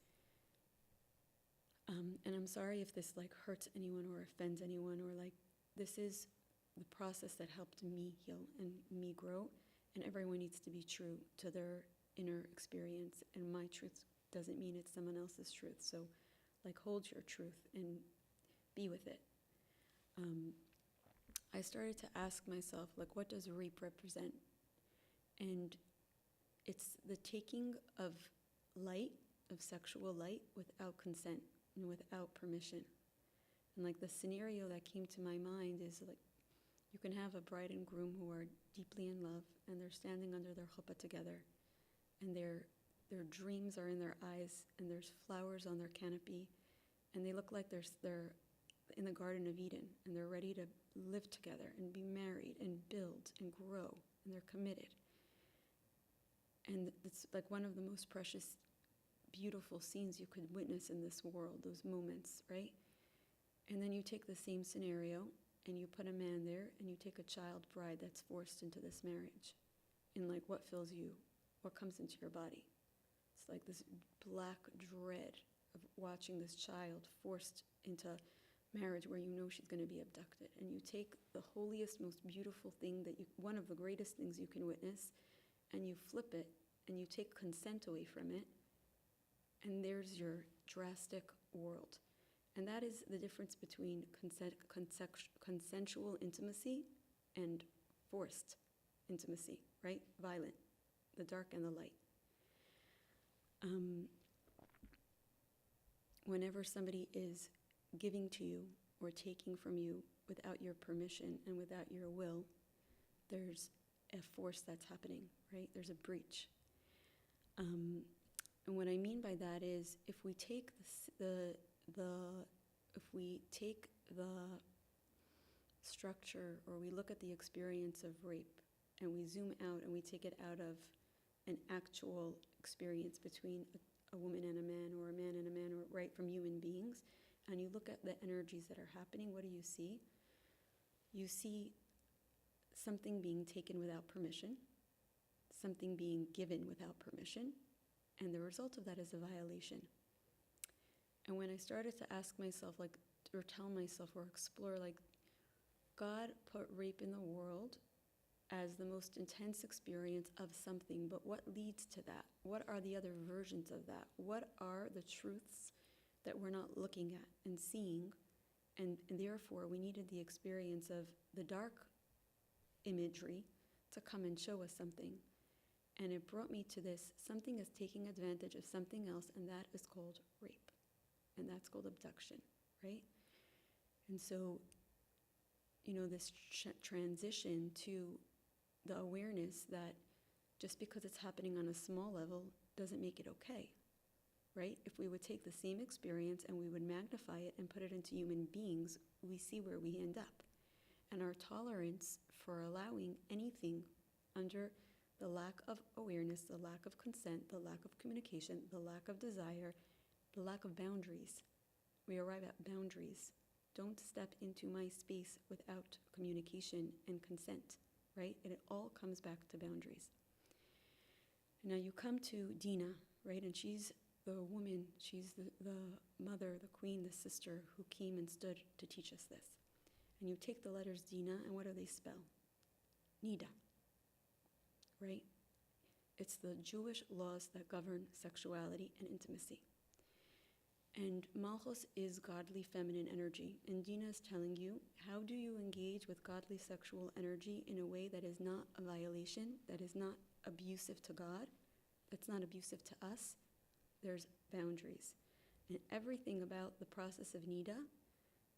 and I'm sorry if this hurts anyone or offends anyone, or this is the process that helped me heal and me grow, and everyone needs to be true to their inner experience, and my truth doesn't mean it's someone else's truth. So hold your truth and be with it. I started to ask myself, what does rape represent? And it's the taking of light, of sexual light, without consent and without permission. And the scenario that came to my mind is you can have a bride and groom who are deeply in love, and they're standing under their chuppah together, and their dreams are in their eyes, and there's flowers on their canopy, and they look like they're in the Garden of Eden, and they're ready to live together and be married and build and grow, and they're committed. And it's one of the most precious, beautiful scenes you could witness in this world, those moments, right? And then you take the same scenario and you put a man there, and you take a child bride that's forced into this marriage. And what fills you? What comes into your body? It's this black dread of watching this child forced into marriage where she's going to be abducted. And you take the holiest, most beautiful thing one of the greatest things you can witness, and you flip it, and you take consent away from it, and there's your drastic world. And that is the difference between consensual intimacy and forced intimacy, right? Violent, the dark and the light. Whenever somebody is giving to you or taking from you without your permission and without your will, there's a force that's happening, right? There's a breach. And what I mean by that is, if we take the structure, or we look at the experience of rape, and we zoom out and we take it out of an actual experience between a woman and a man, or a man and a man, or right from human beings, and you look at the energies that are happening, what do you see? You see something being taken without permission, something being given without permission, and the result of that is a violation. And when I started to ask myself, or tell myself, or explore, God put rape in the world as the most intense experience of something, but what leads to that? What are the other versions of that? What are the truths that we're not looking at and seeing? And therefore, we needed the experience of the dark imagery to come and show us something. And it brought me to this: something is taking advantage of something else, and that is called rape. And that's called abduction, right? And so, this transition to the awareness that just because it's happening on a small level doesn't make it okay, right? If we would take the same experience and we would magnify it and put it into human beings, we see where we end up. And our tolerance for allowing anything under the lack of awareness, the lack of consent, the lack of communication, the lack of desire, the lack of boundaries. We arrive at boundaries. Don't step into my space without communication and consent, right? And it all comes back to boundaries. Now you come to Dina, right? And she's the woman, she's the mother, the queen, the sister who came and stood to teach us this. And you take the letters Dina, and what do they spell? Nida, right? It's the Jewish laws that govern sexuality and intimacy. And Malchus is godly feminine energy. And Dina is telling you, how do you engage with godly sexual energy in a way that is not a violation, that is not abusive to God, that's not abusive to us? There's boundaries. And everything about the process of Nida,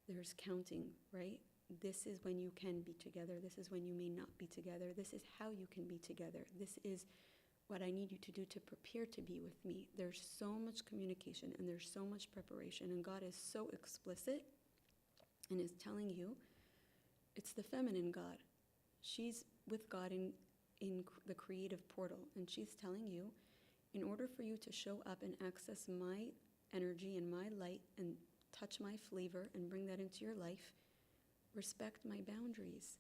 there's counting, right? This is when you can be together. This is when you may not be together. This is how you can be together. This is what I need you to do to prepare to be with me. There's so much communication and there's so much preparation, and God is so explicit and is telling you it's the feminine God. She's with God in the creative portal, and she's telling you, in order for you to show up and access my energy and my light and touch my flavor and bring that into your life, respect my boundaries.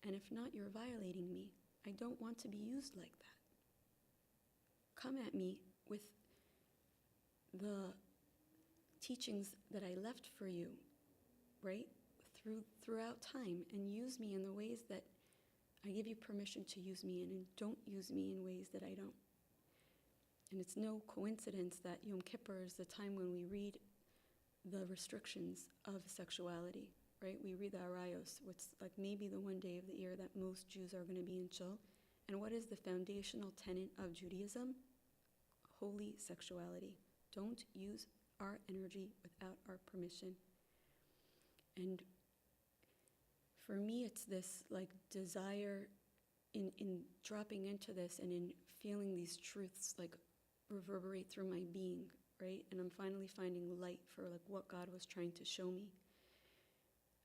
And if not, you're violating me. I don't want to be used like that. Come at me with the teachings that I left for you, right, throughout time, and use me in the ways that I give you permission to use me in, and don't use me in ways that I don't. And it's no coincidence that Yom Kippur is the time when we read the restrictions of sexuality, right? We read the Arayos, which is like maybe the one day of the year that most Jews are going to be in shul. And what is the foundational tenet of Judaism? Holy sexuality. Don't use our energy without our permission. And for me, it's this like desire in dropping into this and in feeling these truths like reverberate through my being, right? And I'm finally finding light for like what God was trying to show me.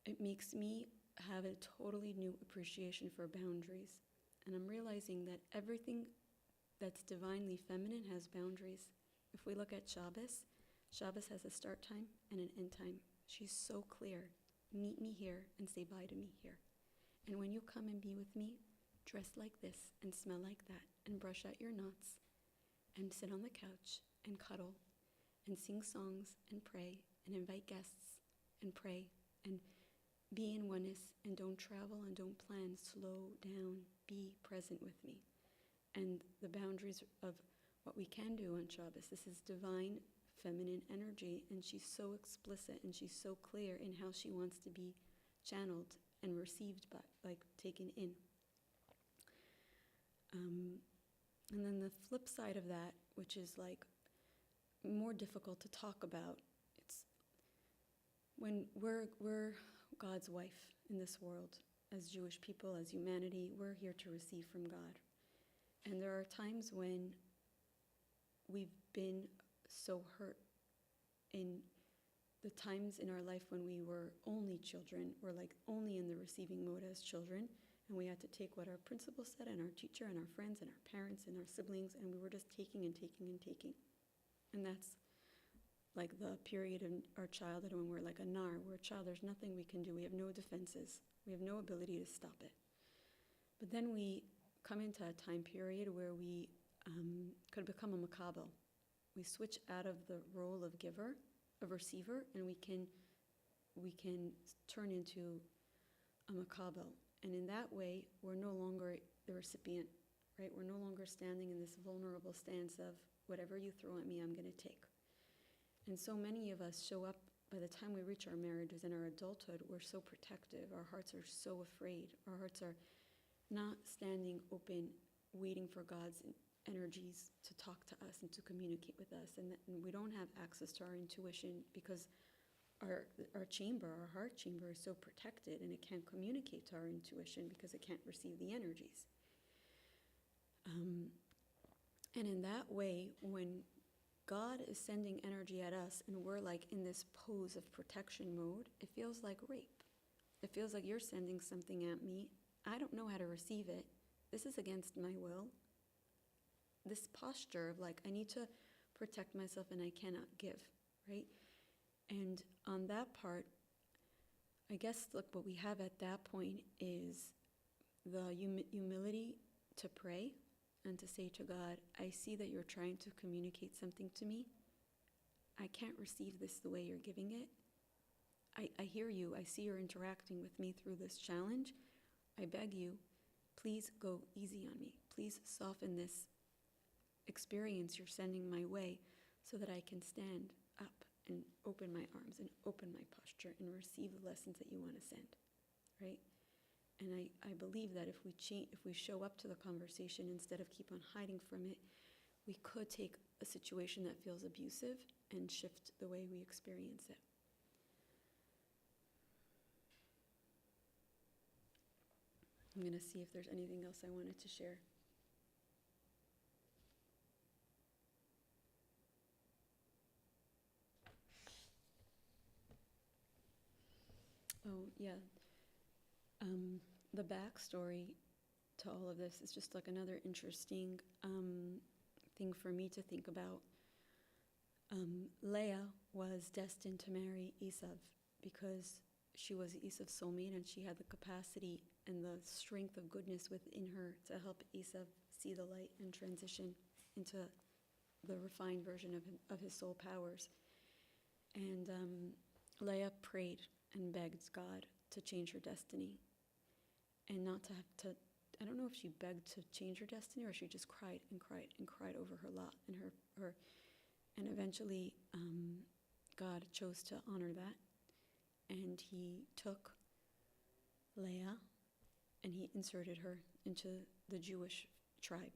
It makes me have a totally new appreciation for boundaries. And I'm realizing that everything that's divinely feminine has boundaries. If we look at Shabbos, Shabbos has a start time and an end time. She's so clear. Meet me here and say bye to me here. And when you come and be with me, dress like this and smell like that and brush out your knots and sit on the couch and cuddle and sing songs and pray and invite guests and pray and be in oneness and don't travel and don't plan. Slow down. Be present with me. And the boundaries of what we can do on Shabbos. This is divine feminine energy, and she's so explicit and she's so clear in how she wants to be channeled and received by, like taken in. And then the flip side of that, which is like more difficult to talk about, it's when we're God's wife in this world. As Jewish people, as humanity, we're here to receive from God. And there are times when we've been so hurt in the times in our life when we were only children, or like only in the receiving mode as children, and we had to take what our principal said and our teacher and our friends and our parents and our siblings, and we were just taking and taking and taking. And that's like the period in our childhood when we're like a nar, we're a child, there's nothing we can do, we have no defenses, we have no ability to stop it. But then we come into a time period where we could become a makabel. We switch out of the role of giver, of receiver, and we can turn into a makabel. And in that way, we're no longer the recipient, right? We're no longer standing in this vulnerable stance of whatever you throw at me, I'm going to take. And so many of us show up, by the time we reach our marriages and our adulthood, we're so protective. Our hearts are so afraid. Our hearts are not standing open, waiting for God's energies to talk to us and to communicate with us. And we don't have access to our intuition because our chamber, our heart chamber, is so protected, and it can't communicate to our intuition because it can't receive the energies. And in that way, when God is sending energy at us and we're like in this pose of protection mode, it feels like rape. It feels like you're sending something at me. I don't know how to receive it. This is against my will. This posture of like, I need to protect myself and I cannot give, right? And on that part, I guess, look, what we have at that point is the humility to pray and to say to God, I see that you're trying to communicate something to me. I can't receive this the way you're giving it. I hear you. I see you're interacting with me through this challenge. I beg you, please go easy on me. Please soften this experience you're sending my way so that I can stand up and open my arms and open my posture and receive the lessons that you want to send, right? And I believe that if we show up to the conversation instead of keep on hiding from it, we could take a situation that feels abusive and shift the way we experience it. I'm going to see if there's anything else I wanted to share. Oh, yeah. The backstory to all of this is just like another interesting thing for me to think about. Leah was destined to marry Esav because she was Esav's soulmate and she had the capacity and the strength of goodness within her to help Esav see the light and transition into the refined version of his soul powers. And Leah prayed and begged God to change her destiny and not to have to, I don't know if she begged to change her destiny or she just cried and cried and cried over her lot and her and eventually God chose to honor that, and he took Leah and he inserted her into the Jewish tribe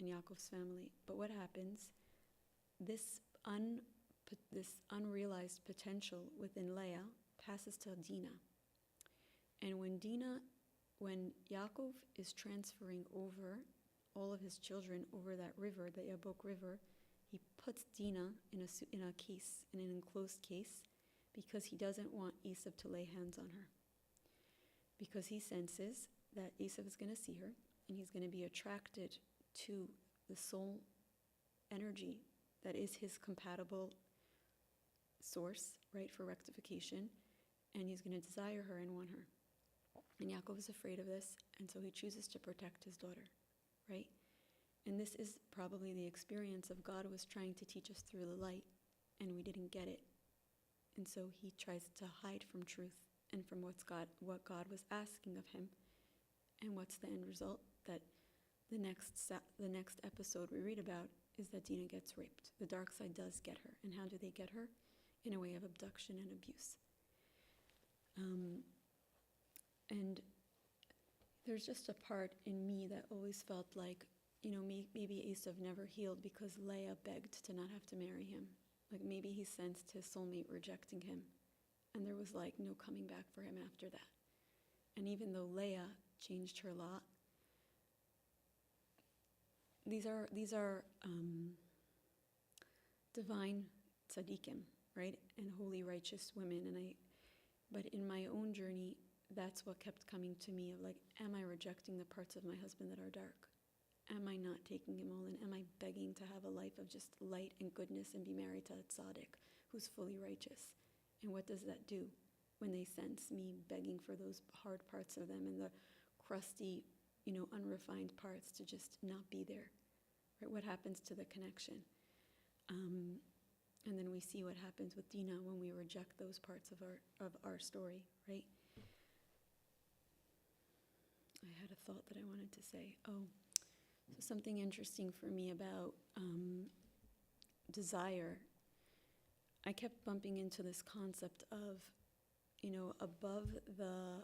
in Yakov's family. But what happens, this unrealized potential within Leah passes to Dina. And when Yakov is transferring over all of his children over that river, the Yabok River, he puts Dina in a case, in an enclosed case, because he doesn't want Esav to lay hands on her. Because he senses that Esav is going to see her, and he's going to be attracted to the soul energy that is his compatible source, right, for rectification, and he's going to desire her and want her. And Yakov is afraid of this, and so he chooses to protect his daughter, right? And this is probably the experience of God was trying to teach us through the light, and we didn't get it. And so he tries to hide from truth and from what God was asking of him. And what's the end result? That the next episode we read about is that Dina gets raped. The dark side does get her. And how do they get her? In a way of abduction and abuse. And there's just a part in me that always felt like, maybe Esav never healed because Leah begged to not have to marry him. Like maybe he sensed his soulmate rejecting him, and there was like no coming back for him after that. And even though Leah changed her lot, these are divine tzaddikim, right, and holy righteous women. But in my own journey, that's what kept coming to me of like, am I rejecting the parts of my husband that are dark? Am I not taking him all in? Am I begging to have a life of just light and goodness and be married to a tzaddik who's fully righteous? And what does that do when they sense me begging for those hard parts of them and the crusty, unrefined parts to just not be there? Right? What happens to the connection? And then we see what happens with Dina when we reject those parts of our story, right? I had a thought that I wanted to say. So something interesting for me about desire, I kept bumping into this concept of, above the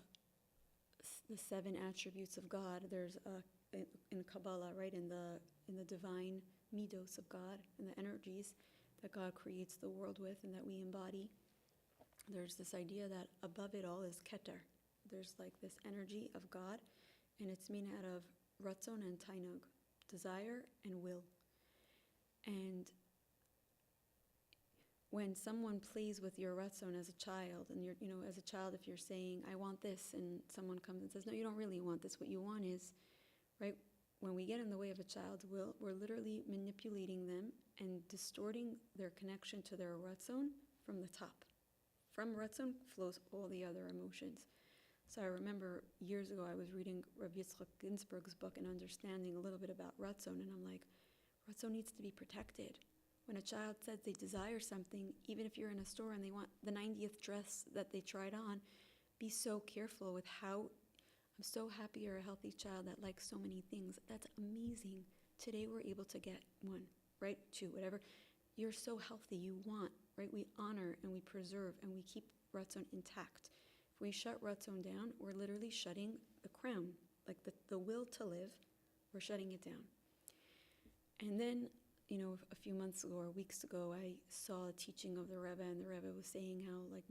7 attributes of God, there's in Kabbalah, right, in the divine midos of God and the energies that God creates the world with and that we embody. There's this idea that above it all is Keter. There's like this energy of God, and it's made out of ratzon and tainug, desire and will. And when someone plays with your ratzon as a child, and you're, as a child, if you're saying, I want this, and someone comes and says, no, you don't really want this, what you want is, right, when we get in the way of a child's will, we're literally manipulating them and distorting their connection to their ratzon from the top. From ratzon flows all the other emotions. So I remember years ago I was reading Rabbi Yitzchak Ginsburg's book and understanding a little bit about ratzon, and I'm like, ratzon needs to be protected. when a child says they desire something, even if you're in a store and they want the 90th dress that they tried on, be so careful with how. I'm so happy you're a healthy child that likes so many things. That's amazing. Today we're able to get one, right? Two, whatever. You're so healthy, you want, right? We honor and we preserve and we keep Ratzon intact. If we shut Ratzon down, we're literally shutting the crown, like the will to live, we're shutting it down. And then, a few months ago or weeks ago, I saw a teaching of the Rebbe, and the Rebbe was saying how, like,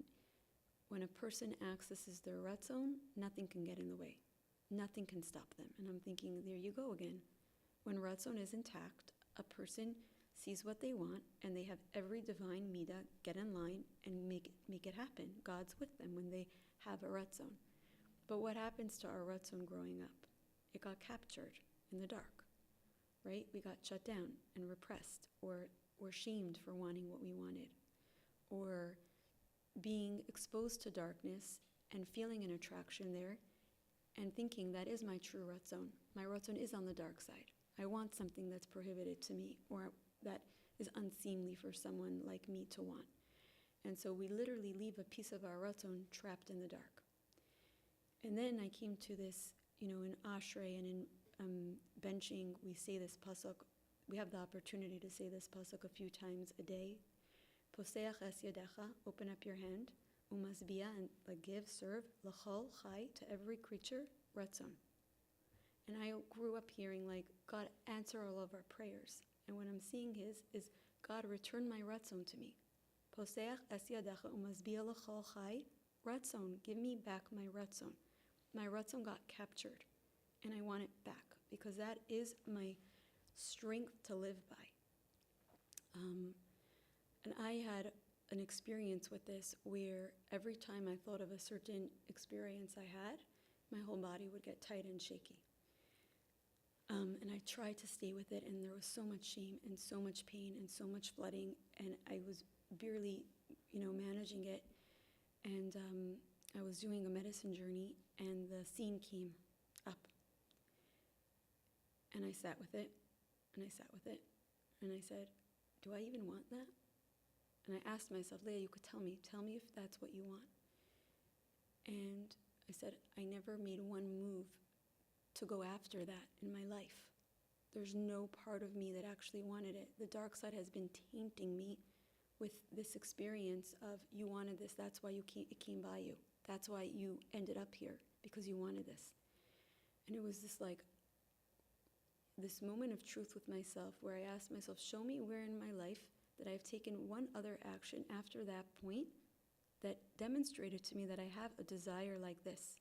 when a person accesses their Ratzon, nothing can get in the way. Nothing can stop them. And I'm thinking, there you go again. When Ratzon is intact, a person sees what they want, and they have every divine midah get in line and make it happen. God's with them when they have a Ratzon. But what happens to our Ratzon growing up? It got captured in the dark, right? We got shut down and repressed, or shamed for wanting what we wanted, or being exposed to darkness and feeling an attraction there and thinking that is my true Ratzon. My Ratzon is on the dark side. I want something that's prohibited to me or that is unseemly for someone like me to want. And so we literally leave a piece of our Ratzon trapped in the dark. And then I came to this, in Ashrei and in benching, we say this pasuk. We have the opportunity to say this pasuk a few times a day. Poseach es yadecha, open up your hand. Umasbia, and give, serve, l'chol chai, to every creature, Ratzon. And I grew up hearing, God answer all of our prayers. And what I'm seeing is God return my Ratzon to me. Poseach es yadecha, umasbia l'chol chai, Ratzon, give me back my Ratzon. My Ratzon got captured, and I want it back, because that is my strength to live by. And I had an experience with this where every time I thought of a certain experience I had, my whole body would get tight and shaky. And I tried to stay with it, and there was so much shame and so much pain and so much flooding, and I was barely, managing it. And I was doing a medicine journey, and the scene came up. And I sat with it, and I sat with it, and I said, do I even want that? And I asked myself, Leah, you could tell me if that's what you want. And I said, I never made one move to go after that in my life. There's no part of me that actually wanted it. The dark side has been tainting me with this experience of, you wanted this, that's why it came by you. That's why you ended up here, because you wanted this. And it was this moment of truth with myself where I asked myself, show me where in my life that I've taken one other action after that point that demonstrated to me that I have a desire like this.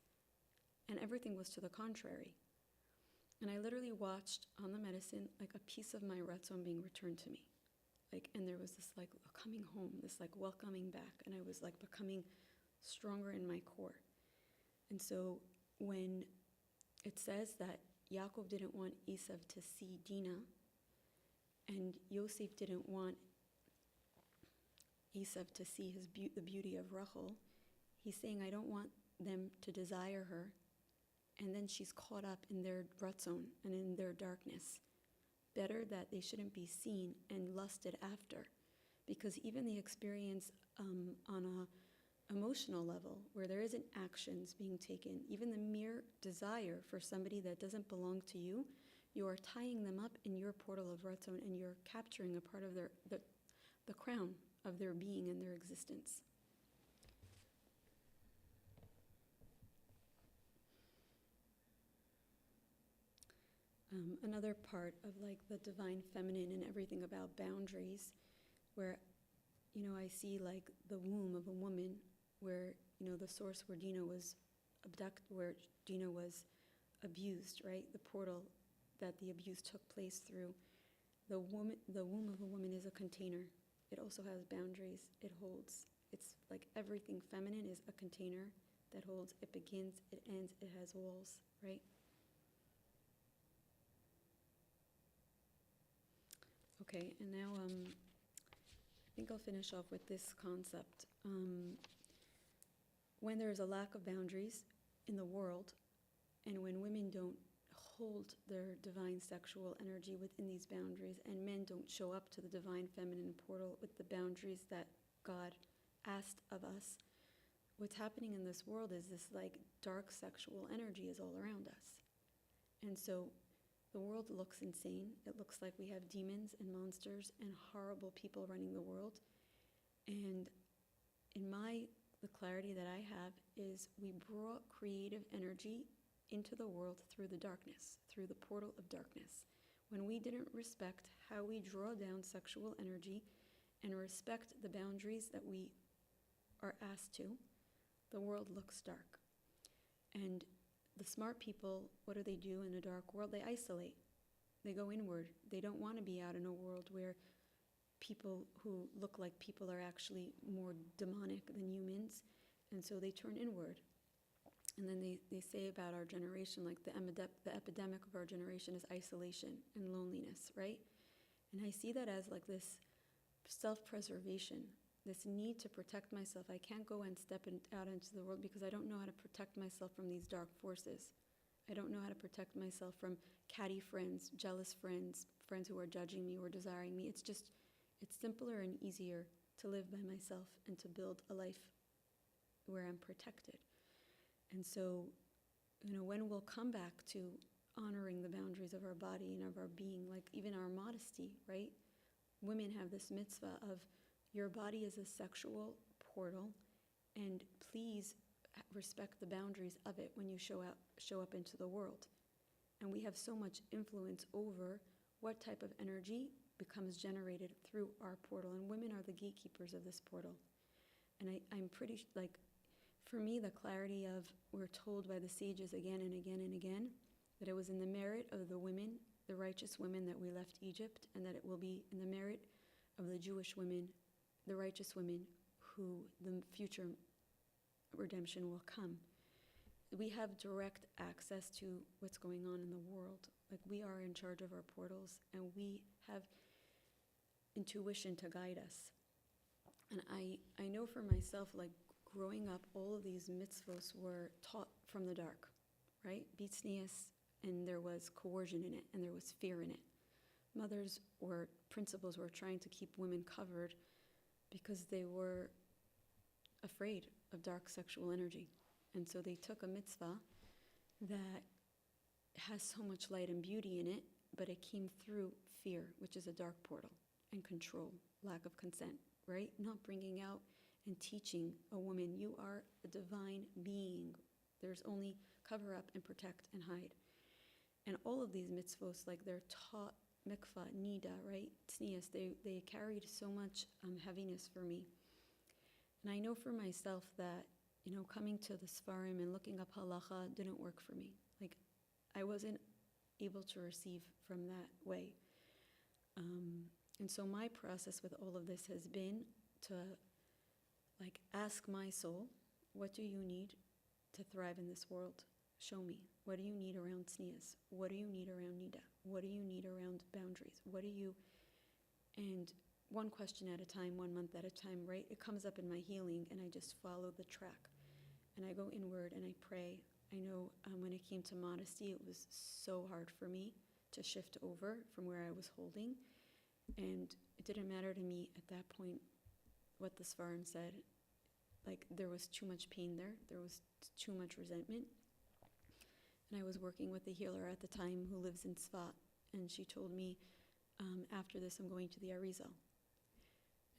And everything was to the contrary. And I literally watched on the medicine a piece of my Ratzon being returned to me. And there was this coming home, this welcoming back, and I was becoming stronger in my core. And so when it says that Yakov didn't want Esav to see Dina, and Yosef didn't want Esav to see the beauty of Rachel, he's saying, I don't want them to desire her, and then she's caught up in their Ratzon and in their darkness. Better that they shouldn't be seen and lusted after, because even the experience on a emotional level, where there isn't actions being taken, even the mere desire for somebody that doesn't belong to you, you are tying them up in your portal of Ratzon, and you're capturing a part of the crown of their being and their existence. Another part of the divine feminine and everything about boundaries, where I see the womb of a woman, where the source where Dina was where Dina was abused, right? The portal that the abuse took place through. The womb of a woman is a container. It also has boundaries. It holds. It's everything feminine is a container that holds. It begins, it ends, it has walls, right? Okay, and now I think I'll finish off with this concept. When there is a lack of boundaries in the world, and when women don't hold their divine sexual energy within these boundaries, and men don't show up to the divine feminine portal with the boundaries that God asked of us, what's happening in this world is this like dark sexual energy is all around us. And so the world looks insane. It looks like we have demons and monsters and horrible people running the world. And the clarity that I have is we brought creative energy into the world through the darkness, through the portal of darkness. When we didn't respect how we draw down sexual energy and respect the boundaries that we are asked to, the world looks dark. And the smart people, what do they do in a dark world? They isolate. They go inward. They don't want to be out in a world where people who look like people are actually more demonic than humans, and so they turn inward. And then they say about our generation, like the epidemic of our generation is isolation and loneliness, right? And I see that as like this self-preservation, this need to protect myself. I can't go and step out into the world because I don't know how to protect myself from these dark forces. I don't know how to protect myself from catty friends, jealous friends, friends who are judging me or desiring me. It's simpler and easier to live by myself and to build a life where I'm protected. And so, when we'll come back to honoring the boundaries of our body and of our being, like even our modesty, right? Women have this mitzvah of your body is a sexual portal, and please respect the boundaries of it when you show up into the world. And we have so much influence over what type of energy becomes generated through our portal, and women are the gatekeepers of this portal. And I'm pretty, for me, the clarity of, we're told by the sages again and again and again, that it was in the merit of the women, the righteous women, that we left Egypt, and that it will be in the merit of the Jewish women, the righteous women, who the future redemption will come. We have direct access to what's going on in the world. Like, we are in charge of our portals, and we have intuition to guide us. And I know for myself, like growing up, all of these mitzvos were taught from the dark, right? Beatsnius, and there was coercion in it, and there was fear in it. Mothers or principals were trying to keep women covered because they were afraid of dark sexual energy. And so they took a mitzvah that has so much light and beauty in it, but it came through fear, which is a dark portal, and control, lack of consent, right? Not bringing out and teaching a woman, you are a divine being. There's only cover up and protect and hide. And all of these mitzvos, like they're taught, mikvah, nida, right? Tznius, they carried so much heaviness for me. And I know for myself that, coming to the Sfarim and looking up halacha didn't work for me. Like, I wasn't able to receive from that way. And so my process with all of this has been to, ask my soul, what do you need to thrive in this world? Show me. What do you need around tznius? What do you need around nida? What do you need around boundaries? And one question at a time, 1 month at a time, right? It comes up in my healing, and I just follow the track. And I go inward and I pray. I know when it came to modesty, it was so hard for me to shift over from where I was holding. And it didn't matter to me at that point what the Sfarim said. There was too much pain there. There was too much resentment. And I was working with a healer at the time who lives in Tzfat. And she told me, after this, I'm going to the Arizal.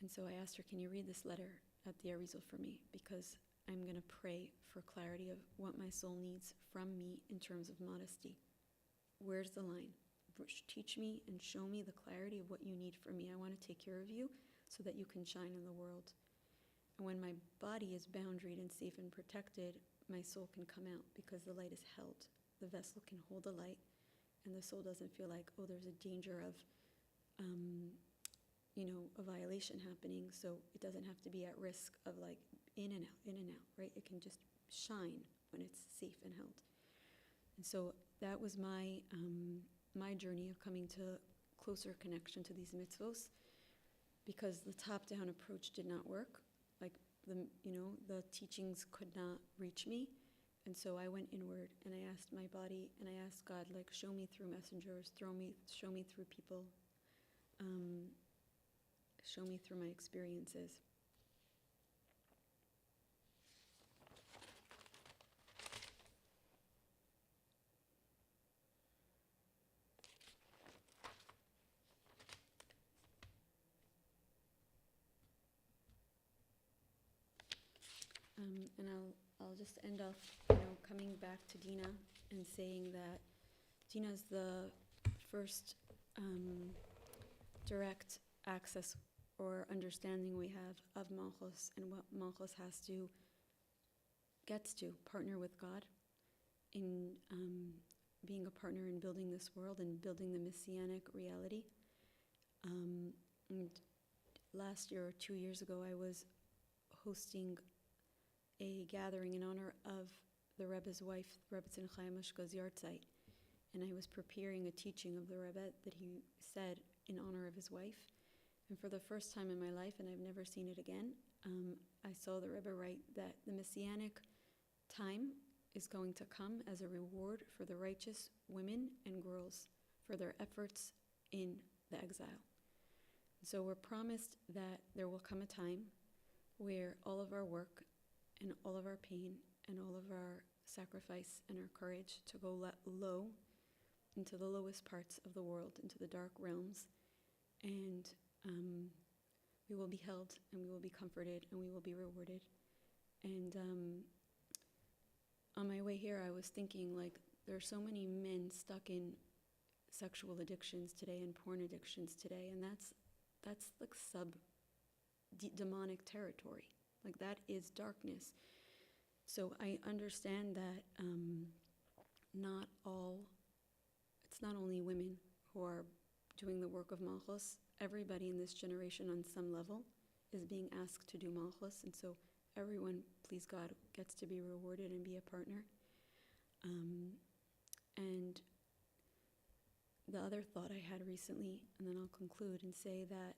And so I asked her, can you read this letter at the Arizal for me? Because I'm going to pray for clarity of what my soul needs from me in terms of modesty. Where's the line? Teach me and show me the clarity of what you need from me. I want to take care of you so that you can shine in the world. And when my body is boundaried and safe and protected, my soul can come out because the light is held. The vessel can hold the light, and the soul doesn't feel like, oh, there's a danger of, a violation happening, so it doesn't have to be at risk of in and out, right? It can just shine when it's safe and held. And so that was my journey of coming to closer connection to these mitzvos, because the top-down approach did not work. The teachings could not reach me, And so I went inward and I asked my body and I asked God, like, show me through messengers, show me through people, show me through my experiences. And I'll just end off, coming back to Dina and saying that Dina's the first direct access or understanding we have of Malchus and what Malchus gets to partner with God in being a partner in building this world and building the messianic reality. And last year or 2 years ago, I was hosting a gathering in honor of the Rebbe's wife, Rebbetzin Chaim Mishka's yahrzeit, and I was preparing a teaching of the Rebbe that he said in honor of his wife. And for the first time in my life, and I've never seen it again, I saw the Rebbe write that the messianic time is going to come as a reward for the righteous women and girls for their efforts in the exile. So we're promised that there will come a time where all of our work and all of our pain and all of our sacrifice and our courage to go low into the lowest parts of the world, into the dark realms, and we will be held and we will be comforted and we will be rewarded. And on my way here, I was thinking, like, there are so many men stuck in sexual addictions today and porn addictions today, and that's like demonic territory. Like, that is darkness. So I understand that it's not only women who are doing the work of Malchus. Everybody in this generation on some level is being asked to do Malchus, and so everyone, please God, gets to be rewarded and be a partner. And the other thought I had recently, and then I'll conclude and say that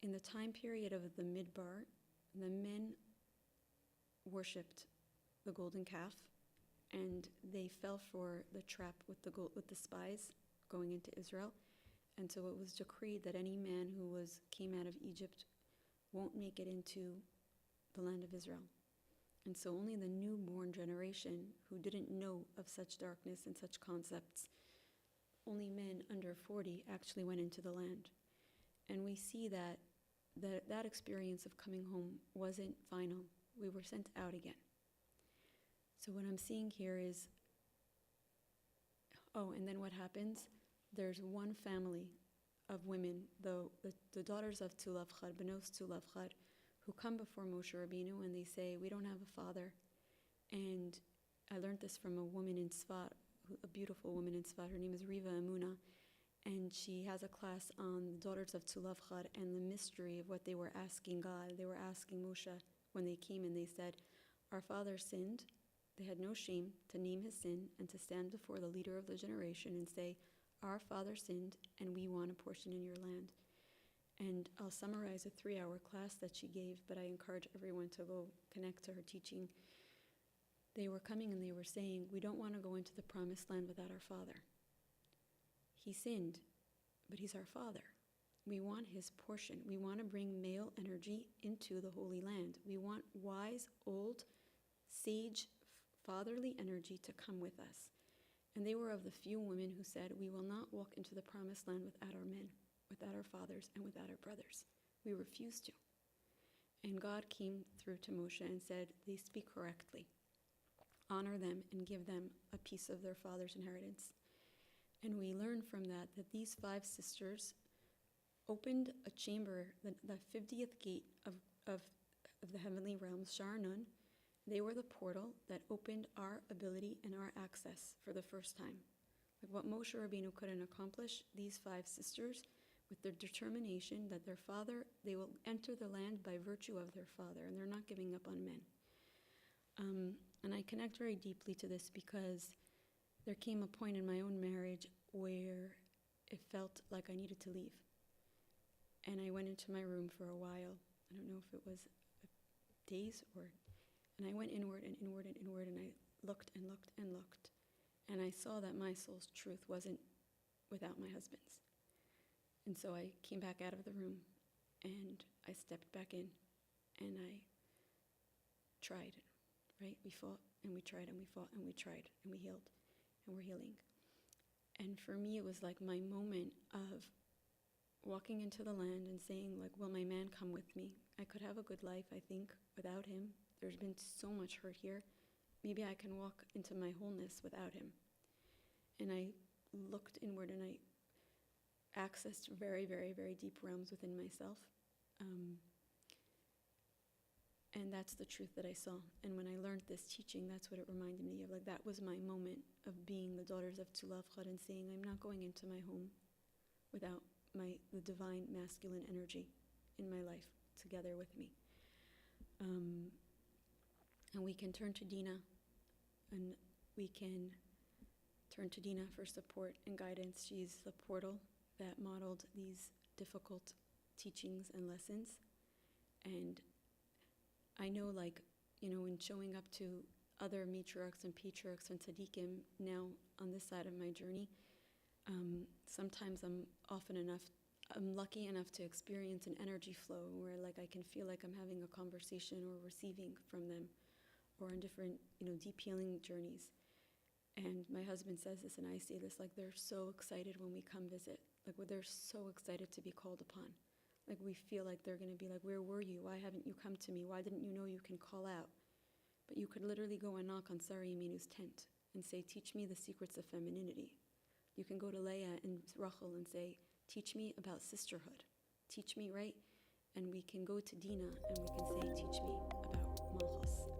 in the time period of the Midbar, the men worshipped the golden calf, and they fell for the trap with the spies going into Israel. And so it was decreed that any man who came out of Egypt won't make it into the land of Israel. And so only the newborn generation who didn't know of such darkness and such concepts, only men under 40 actually went into the land. And we see that experience of coming home wasn't final. We were sent out again. So what I'm seeing here is, and then what happens? There's one family of women, the daughters of Tzulafchad, Benos Tzulafchad, who come before Moshe Rabbeinu and they say, we don't have a father. And I learned this from a woman in Tzfat, a beautiful woman in Tzfat. Her name is Riva Amuna. And she has a class on the daughters of Tzulafchad and the mystery of what they were asking God. They were asking Moshe when they came and they said, our father sinned. They had no shame to name his sin and to stand before the leader of the generation and say, our father sinned and we want a portion in your land. And I'll summarize a 3-hour class that she gave, but I encourage everyone to go connect to her teaching. They were coming and they were saying, we don't want to go into the promised land without our father. He sinned, but he's our father. We want his portion. We want to bring male energy into the Holy Land. We want wise, old, sage, fatherly energy to come with us. And they were of the few women who said, we will not walk into the promised land without our men, without our fathers, and without our brothers. We refuse to. And God came through to Moshe and said, they speak correctly. Honor them and give them a piece of their father's inheritance. And we learn from that these 5 sisters opened a chamber, the 50th gate of the heavenly realms, Charan. They were the portal that opened our ability and our access for the first time. Like what Moshe Rabbeinu couldn't accomplish, these 5 sisters, with their determination that their father, they will enter the land by virtue of their father, and they're not giving up on men. And I connect very deeply to this because there came a point in my own marriage where it felt like I needed to leave. And I went into my room for a while. I don't know if it was days and I went inward and inward and inward, and I looked and looked and looked, and I saw that my soul's truth wasn't without my husband's. And so I came back out of the room, and I stepped back in, and I tried, right? We fought, and we tried, and we fought, and we tried, and we healed, and we're healing. And for me, it was like my moment of walking into the land and saying, like, will my man come with me? I could have a good life, I think, without him. There's been so much hurt here. Maybe I can walk into my wholeness without him. And I looked inward, and I accessed very, very, very deep realms within myself. And that's the truth that I saw. And when I learned this teaching, that's what it reminded me of. Like, that was my moment of being the daughters of Charan and saying, I'm not going into my home without the divine masculine energy in my life together with me. And we can turn to Dina, and we can turn to Dina for support and guidance. She's the portal that modeled these difficult teachings and lessons. And I know, like, in showing up to other matriarchs and patriarchs and tzaddikim now on this side of my journey, sometimes I'm lucky enough to experience an energy flow where, like, I can feel like I'm having a conversation or receiving from them, or on different, deep healing journeys. And my husband says this, and I say this, like, they're so excited when we come visit. Like, they're so excited to be called upon. Like, we feel like they're going to be like, where were you? Why haven't you come to me? Why didn't you know you can call out? But you could literally go and knock on Sarah Yeminu's tent and say, teach me the secrets of femininity. You can go to Leah and Rachel and say, teach me about sisterhood. Teach me, right? And we can go to Dina and we can say, teach me about Malchus.